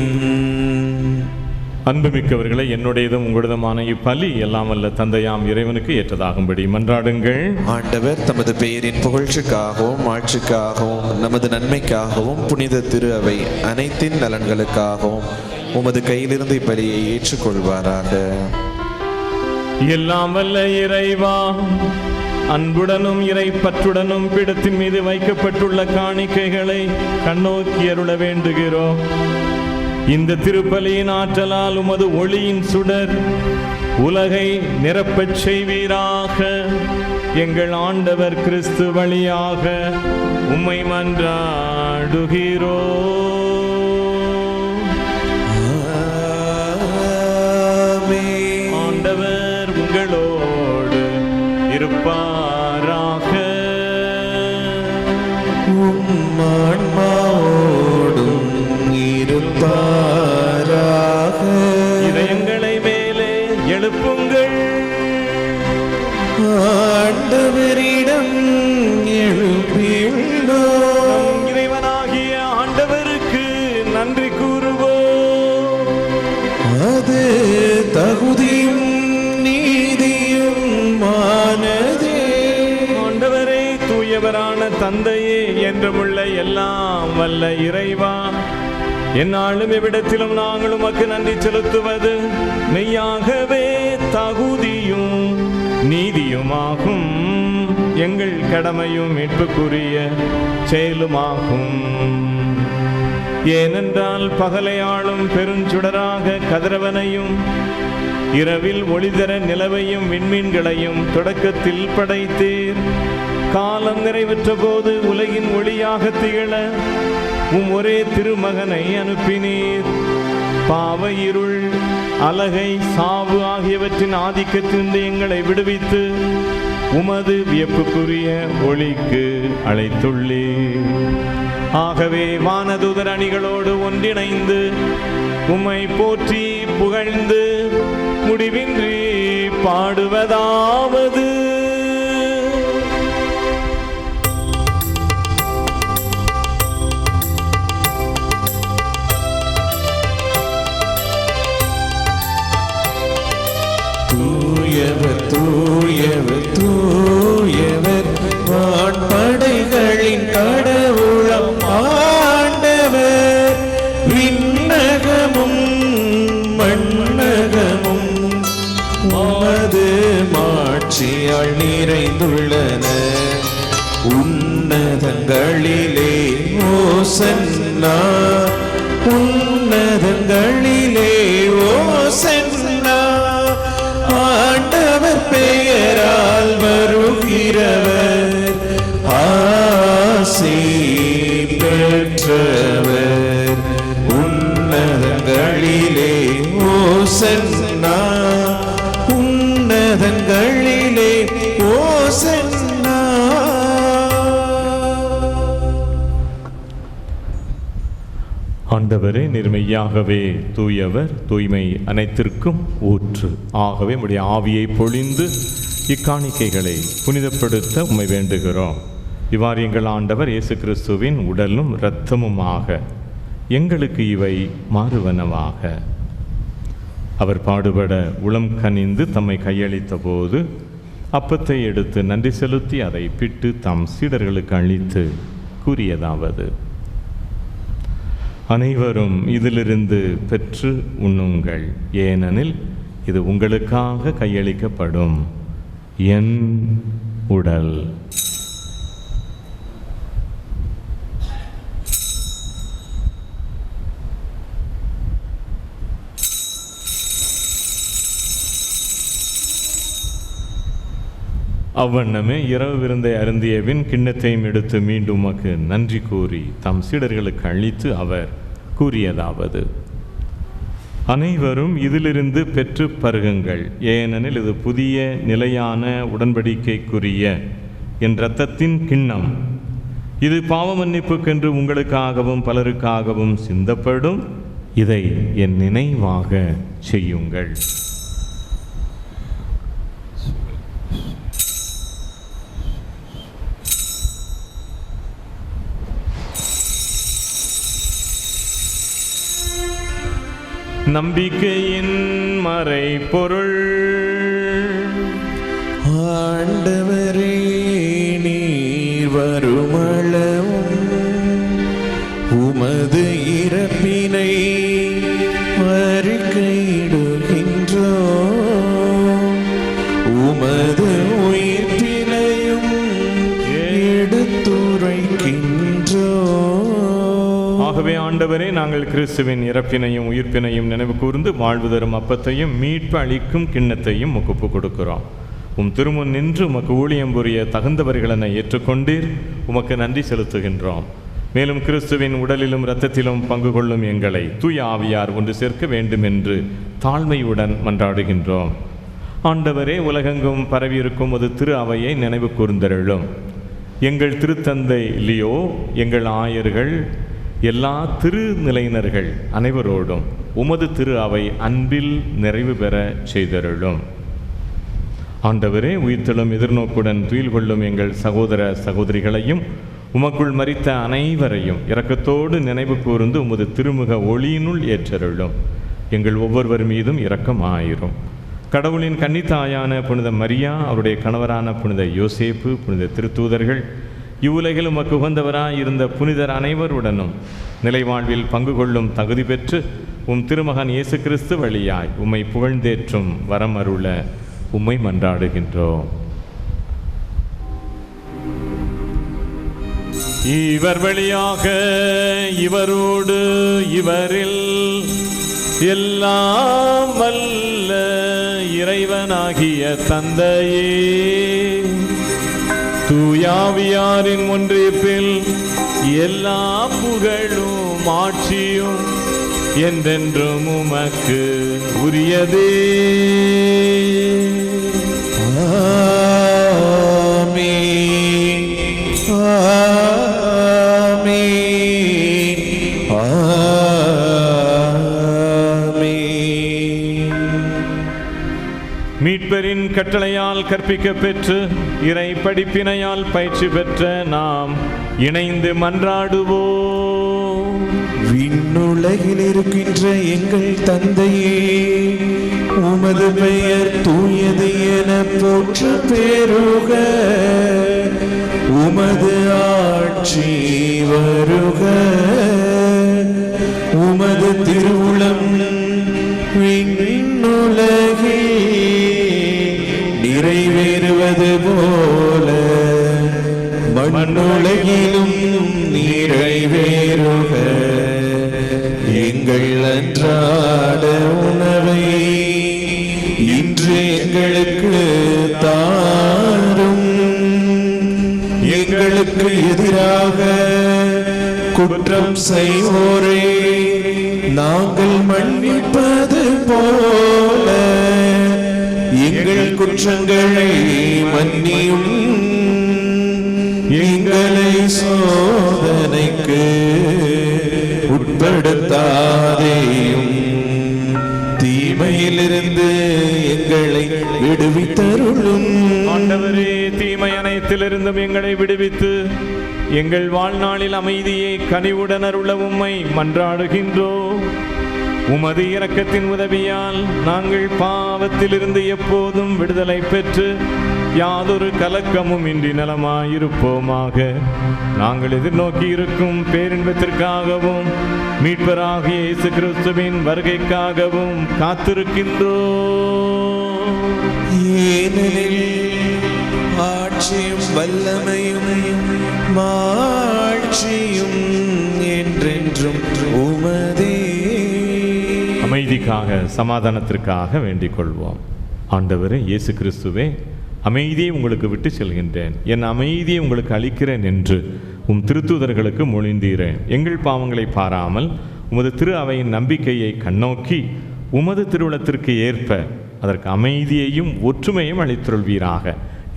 அன்புமிக்கவர்களை, என்னுடையதும் உங்களுடையதுமான இப்பலி எல்லாம் வல்ல தந்தையாம் இறைவனுக்கு ஏற்றதாகும்படி மன்றாடுங்கள். ஆண்டவர் தமது பெயரின் புகழ்ச்சிக்காகவும் ஆட்சிக்காகவும் நமது நன்மைக்காகவும் புனித திரு அவை அனைத்தின் நலன்களுக்காகவும் உமது கையிலிருந்து இப்பலியை ஏற்றுக்கொள்வாராக. எல்லாம் வல்ல இறைவா, அன்புடனும் இறை பற்றுடனும் பீடத்தின் மீது வைக்கப்பட்டுள்ள காணிக்கைகளை கண்ணோக்கி அருள வேண்டுகிறோம். இந்த திருப்பலியின் ஆற்றலால் உமது ஒளியின் சுடர் உலகை நிரப்பச் செய்வீராக. எங்கள் ஆண்டவர் கிறிஸ்து வழியாக உம்மை மன்றாடுகிறோம். ஆண்டவர் உங்களோடு இருப்பாராக. ஆன்மாவோடும் இருப்பாராக. இதயங்களை மேலே எழுப்புங்கள். ஆண்டவரிடம் எழுப்பியுள்ளோம். இறைவனாகிய ஆண்டவருக்கு நன்றி கூறுவோம். அது தகுதியும் நீதியும் மானதே. ஆண்டவரே, தூயவரான தந்தையே, என்றுமுள்ள எல்லாம் வல்ல இறைவா, எந்நாளும் எவ்விடத்திலும் நாங்கள் உமக்கு நன்றி செலுத்துவது மெய்யாகவே தகுதியும் நீதியுமாகும். எங்கள் கடமையும் மீட்புக்குரிய செயலுமாகும். ஏனென்றால் பகலை ஆளும் பெருஞ்சுடராக கதிரவனையும் இரவில் ஒளிதர நிலவையும் விண்மீன்களையும் தொடக்கத்தில் படைத்தீர். காலம் நிறைவுற்ற போது உலகின் ஒளியாக திகழ ஒரே திருமகனை அனுப்பினீர். பாவ இருள், அலகை, சாவு ஆகியவற்றின் ஆதிக்கத்திலிருந்து எங்களை விடுவித்து உமது வியப்புக்குரிய ஒளிக்கு அழைத்துள்ளீர். ஆகவே வானதூதர் அணிகளோடு ஒன்றிணைந்து உம்மை போற்றி புகழ்ந்து முடிவின்றி பாடுவதாவது: தூயவர் தூயவர் தூயவர் வான்படைகளின் கடவுளம் ஆண்டவர். விண்ணகமும் மண்ணகமும் உமது மாட்சியால் நிறைந்துள்ளன. உன்னதங்களிலே ஓசன்னா, உன்னதங்களிலே ஓசன்னா. ஆண்டவர் பெயரால் வருகிறவர் ஆசி பெற்றவர். உன்னதங்களிலே ஓசன்னா, உன்னதங்களிலே ஓசன்னா. ஆண்டவர் ஆண்டவரே, நிர்மையாகவே தூயவர், தூய்மை அனைத்திற்கும் ஊற்று. ஆகவே உம்முடைய ஆவியை பொழிந்து இக்காணிக்கைகளை புனிதப்படுத்த உம்மை வேண்டுகிறோம். இவ்வாறு எங்கள் ஆண்டவர் இயேசு கிறிஸ்துவின் உடலும் இரத்தமுமாக எங்களுக்கு இவை மாறுவனவாக. அவர் பாடுபட உளம் கனிந்து தம்மை கையளித்த போது அப்பத்தை எடுத்து நன்றி செலுத்தி அதை பிட்டு தம் சீடர்களுக்கு அளித்து கூறியதாவது: அனைவரும் இதிலிருந்து பெற்று உண்ணுங்கள், ஏனெனில் இது உங்களுக்காக கையளிக்கப்படும் என் உடல். அவ்வண்ணமே இரவு விருந்தை அருந்தியபின் கிண்ணத்தையும் எடுத்து மீண்டும் உமக்கு நன்றி கூறி தம் சீடர்களுக்கு அளித்து அவர் கூறியதாவது: அனைவரும் இதிலிருந்து பெற்று பருகுங்கள், ஏனெனில் இது புதிய நிலையான உடன்படிக்கைக்குரிய என் இரத்தத்தின் கிண்ணம். இது பாவ மன்னிப்புக்கென்று உங்களுக்காகவும் பலருக்காகவும் சிந்தப்படும். இதை என் நினைவாக செய்யுங்கள். நம்பிக்கையின் மறைபொருள். ஆண்டவரே, நீர் வருமளவும் உமது இறப்பினை அறிக்கையிடுகின்றோம், உமது உயிர்ப்பினையும் எடுத்துரைக்கின்றோம். ஆகவே ஆண்டவரே, நாங்கள் கிறிஸ்துவின் இறப்பினையும் உயிர்ப்பினையும் நினைவு கூர்ந்து வாழ்வு தரும் அப்பத்தையும் மீட்பு அளிக்கும் கிண்ணத்தையும் ஒப்பு கொடுக்கிறோம். உம் திருமுன் நின்று உமக்கு ஊழியம் புரிய தகுந்தவர்களென ஏற்றுக்கொண்டீர். உமக்கு நன்றி செலுத்துகின்றோம். மேலும் கிறிஸ்துவின் உடலிலும் இரத்தத்திலும் பங்கு கொள்ளும் எங்களை தூய ஆவியார் ஒன்று சேர்க்க வேண்டும் என்று தாழ்மையுடன் மன்றாடுகின்றோம். ஆண்டவரே, உலகெங்கும் பரவியிருக்கும் ஒரு திரு அவையை நினைவு கூர்ந்தருளும். எங்கள் திருத்தந்தை லியோ, எங்கள் ஆயர்கள், எல்லா திருநிலையினர்கள் அனைவரோடும் உமது திரு அவை அன்பில் நிறைவு பெற செய்தருளும். ஆண்டவரே, உயிர்த்தெழும் எதிர்நோக்குடன் துயில் கொள்ளும் எங்கள் சகோதர சகோதரிகளையும் உமக்குள் மரித்த அனைவரையும் இரக்கத்தோடு நினைவு கூர்ந்து உமது திருமுக ஒளியினுள் ஏற்றருளும். எங்கள் ஒவ்வொருவர் மீதும் இரக்கமாயிரும். கடவுளின் கன்னித்தாயான புனித மரியா, அவருடைய கணவரான புனித யோசேப்பு, புனித திருத்தூதர்கள், இவ்வுலகில் உமக்கு உகந்தவராய் இருந்த புனிதர் அனைவருடனும் நிலைவாழ்வில் பங்கு கொள்ளும் தகுதி பெற்று உம் திருமகன் இயேசு கிறிஸ்து வழியாய் உம்மை புகழ்ந்தேற்றும் வரம் அருள உம்மை மன்றாடுகின்றோம். இவர் வழியாக, இவரோடு, இவரில் எல்லாம் வல்ல இறைவனாகிய தந்தையே, தூயாவியாரின் ஒன்றிப்பில் எல்லா புகழும் ஆட்சியும் என்றென்றும் உமக்கு உரியதே. ஆமென், ஆமென், ஆமென். மீட்பரின் கட்டளையால் கற்பிக்க பெற்று இறை படிப்பினையால் பயிற்சி பெற்ற நாம் இணைந்து மன்றாடுவோம். விண்ணுலகில் இருக்கின்ற எங்கள் தந்தையே, உமது பெயர் தூயது என போற்ற பெறுக. உமது ஆட்சி வருக. உமது திருவுளம் விண்ணுலகில் நிறைவேறுவது போல மண்ணுலகிலும் நிறைவேறுக. எங்கள் அன்றாட உணவை இன்று எங்களுக்கு தாரும். எங்களுக்கு எதிராக குற்றம் செய்வோரை நாங்கள் மன்னிப்பது போல எங்கள் குற்றங்களை மன்னியும். எங்களை சோதனைக்கு உட்படுத்தாதேயும், துன்பப்படுத்தாதேயும் தீமையிலிருந்து எங்களை விடுவித்தருளும். ஆண்டவரே, தீமை அனைத்திலிருந்தும் எங்களை விடுவித்து எங்கள் வாழ்நாளில் அமைதியை கனிவுடன் அருள உம்மை மன்றாடுகின்றோம். உமது இரக்கத்தின் உதவியால் நாங்கள் பாவத்திலிருந்து எப்போதும் விடுதலை பெற்று யாதொரு கலக்கமும் இன்றி நலமாயிருப்போமாக. நாங்கள் எதிர்நோக்கி இருக்கும் பேரின்பத்திற்காகவும் மீட்பராகிய இயேசு கிறிஸ்துவின் வருகைக்காகவும் காத்திருக்கின்றோம். ஏனெனில் ஆட்சியும் வல்லமையும் மாட்சியும் என்றென்றும் உமதே. அமைதிக்காக, சமாதானத்திற்காக வேண்டிக் கொள்வோம். ஆண்டவரே இயேசு கிறிஸ்துவே, அமைதியை உங்களுக்கு விட்டு செல்கின்றேன், என் அமைதியை உங்களுக்கு அளிக்கிறேன் என்று உம் திருத்தூதர்களுக்கு மொழிந்தீரேன். எங்கள் பாவங்களை பாராமல் உமது திரு அவையின் நம்பிக்கையை கண்ணோக்கி உமது திருவுளத்திற்கு ஏற்ப அதற்கு அமைதியையும் ஒற்றுமையும் அளித்துள்வீராக.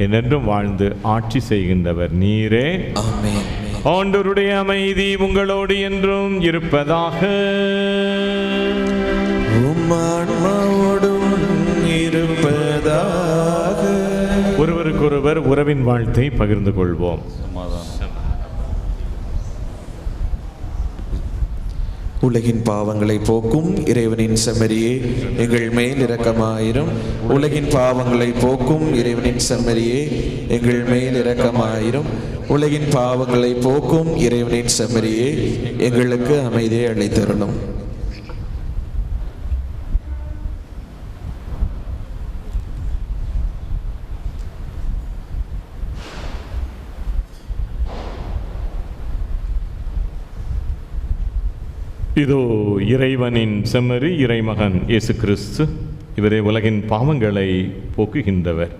என்றென்றும் வாழ்ந்து ஆட்சி செய்கின்றவர் நீரே. ஆமென். ஆண்டவருடைய அமைதி உங்களோடு என்றும் இருப்பதாக. உம் ஆன்மாவோடும் இருப்பதாக. ஒருவருக்கொருவர் உறவின் வாழ்த்தை பகிர்ந்து கொள்வோம். உலகின் பாவங்களை போக்கும் இறைவனின் செம்மறியே, எங்கள் மேல் இரக்கமாயிரும். உலகின் பாவங்களை போக்கும் இறைவனின் செம்மறியே, எங்கள் மேல் இரக்கமாயிரும். உலகின் பாவங்களை போக்கும் இறைவனின் செம்மறியே, எங்களுக்கு அமைதியை அளித்தருளும். இதோ இறைவனின் செம்மறி, இறைமகன் இயேசு கிறிஸ்து. இவரே உலகின் பாவங்களை போக்குகின்றவர்.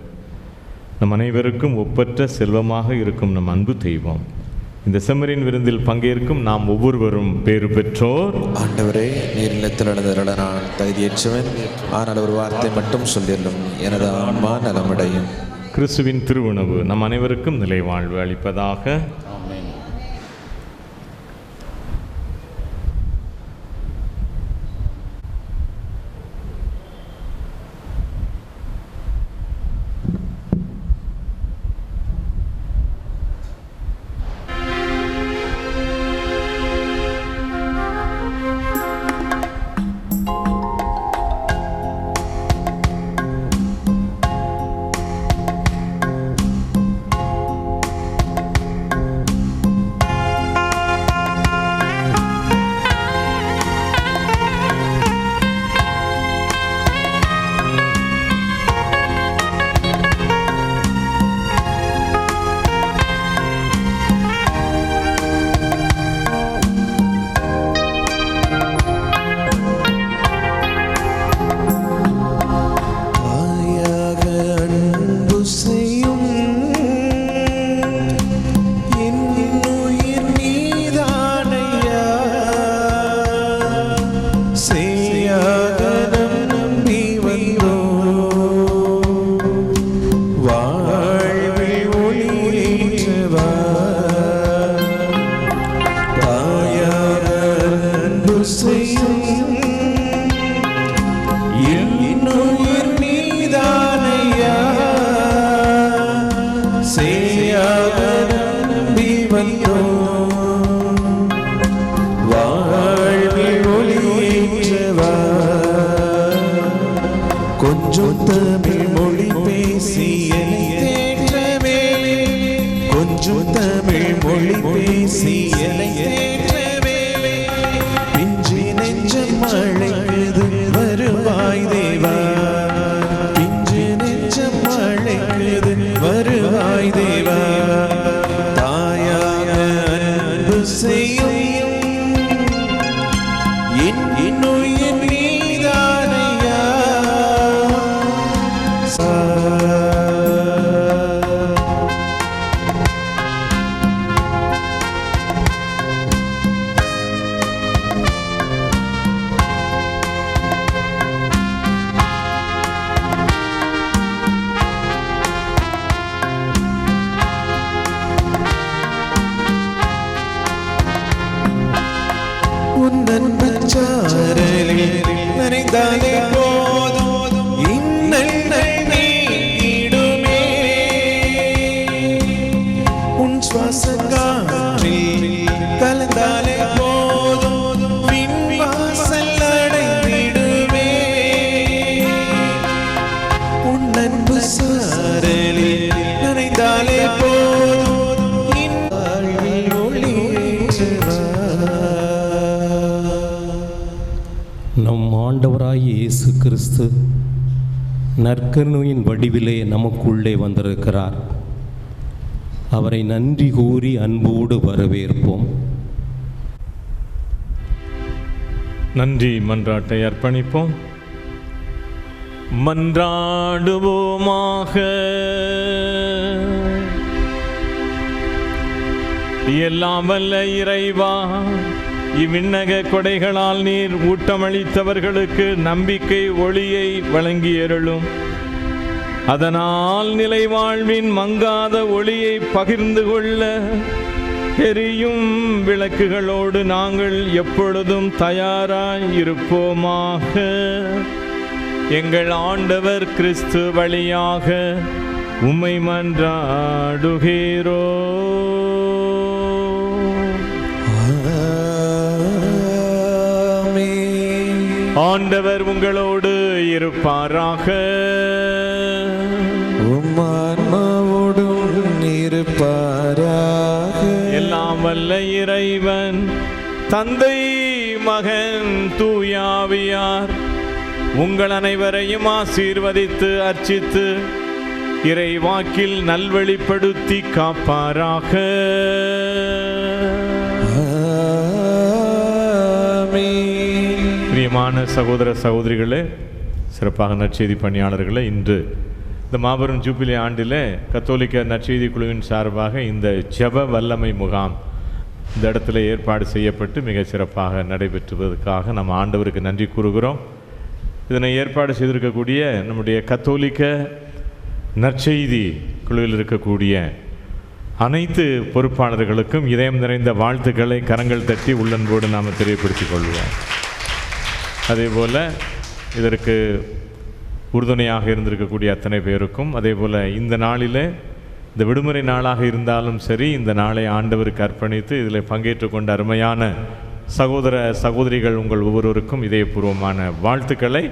நம் அனைவருக்கும் ஒப்பற்ற செல்வமாக இருக்கும் நம் அன்பு தெய்வம். இந்த செம்மறியின் விருந்தில் பங்கேற்கும் நாம் ஒவ்வொருவரும் பேறு பெற்றோர். ஆண்டவரே, நீர் இல்லத்தில் நடந்தருள நான் தகுதியற்றவன், ஆனால் ஒரு வார்த்தை மட்டும் சொல்லிடலும், எனது ஆன்மா நலமடையும். கிறிஸ்துவின் திருவுணவு நம் அனைவருக்கும் நிலை வாழ்வு அளிப்பதாக. கொஞ்சம் தமிழ் மொழி பேசி என்னை தேற்றவே, கொஞ்சம் தமிழ் மொழி பேசி என்னை தேற்றவே, பிஞ்சு நெஞ்சம் அழைக்குது வருவாய் தேவா, பிஞ்சு நெஞ்சம் அழைக்குது வருவாய் தேவா, தாயாக அன்பு செய்யும் இன்னுயிர் நீதானையா. இயேசு கிறிஸ்து நற்கருணையின் வடிவிலே நமக்குள்ளே வந்திருக்கிறார். அவரை நன்றி கூறி அன்போடு வரவேற்போம். நன்றி மன்றாட்டை அர்ப்பணிப்போம். மன்றாடுவோமாக. எல்லாம் வல்ல இறைவா, இவ்விண்ணக கொடைகளால் நீர் ஊட்டமளித்தவர்களுக்கு நம்பிக்கை ஒளியை வழங்கியருளும். அதனால் நிலை வாழ்வின் மங்காத ஒளியை பகிர்ந்து கொள்ள எரியும் விளக்குகளோடு நாங்கள் எப்பொழுதும் தயாராய் இருப்போமாக. எங்கள் ஆண்டவர் கிறிஸ்து வழியாக உம்மை மன்றாடுகிறோ. ஆண்டவர் உங்களோடு இருப்பாராக. உம்மான்மாவோடும் இருப்பாராக. எல்லாம் வல்ல இறைவன் தந்தை, மகன், தூயாவியார் உங்கள் அனைவரையும் ஆசீர்வதித்து அர்ச்சித்து இறை வாக்கில் நல்வழிப்படுத்தி காப்பாராக. பிரியமான சகோதர சகோதரிகளே, சிறப்பாக நற்செய்தி பணியாளர்களே, இன்று இந்த மாபெரும் ஜூபிலி ஆண்டில் கத்தோலிக்க நற்செய்தி குழுவின் சார்பாக இந்த ஜெப வல்லமை முகாம் இந்த இடத்துல ஏற்பாடு செய்யப்பட்டு மிக சிறப்பாக நடைபெற்றுவதற்காக நம்ம ஆண்டவருக்கு நன்றி கூறுகிறோம். இதனை ஏற்பாடு செய்திருக்கக்கூடிய நம்முடைய கத்தோலிக்க நற்செய்தி குழுவில் இருக்கக்கூடிய அனைத்து பொறுப்பாளர்களுக்கும் இதயம் நிறைந்த வாழ்த்துக்களை கரங்கள் தட்டி உள்ளன்போடு நாம் தெரியப்படுத்திக் கொள்வோம். அதேபோல் இதற்கு உறுதுணையாக இருந்திருக்கக்கூடிய அத்தனை பேருக்கும், அதேபோல் இந்த நாளில் இந்த விடுமுறை நாளாக இருந்தாலும் சரி, இந்த நாளை ஆண்டவருக்கு அர்ப்பணித்து இதில் பங்கேற்று கொண்ட அருமையான சகோதர சகோதரிகள் உங்கள் ஒவ்வொருவருக்கும் இதயபூர்வமான வாழ்த்துக்களை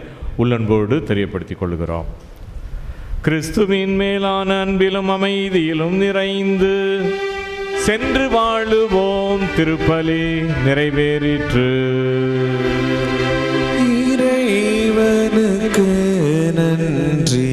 உள்ளன்போடு தெரியப்படுத்திக் கொள்கிறோம். கிறிஸ்துவின் மேலான அன்பிலும் அமைதியிலும் நிறைந்து சென்று வாழுவோம். திருப்பலி நிறைவேறிற்று. இறைவனுக்கு நன்றி.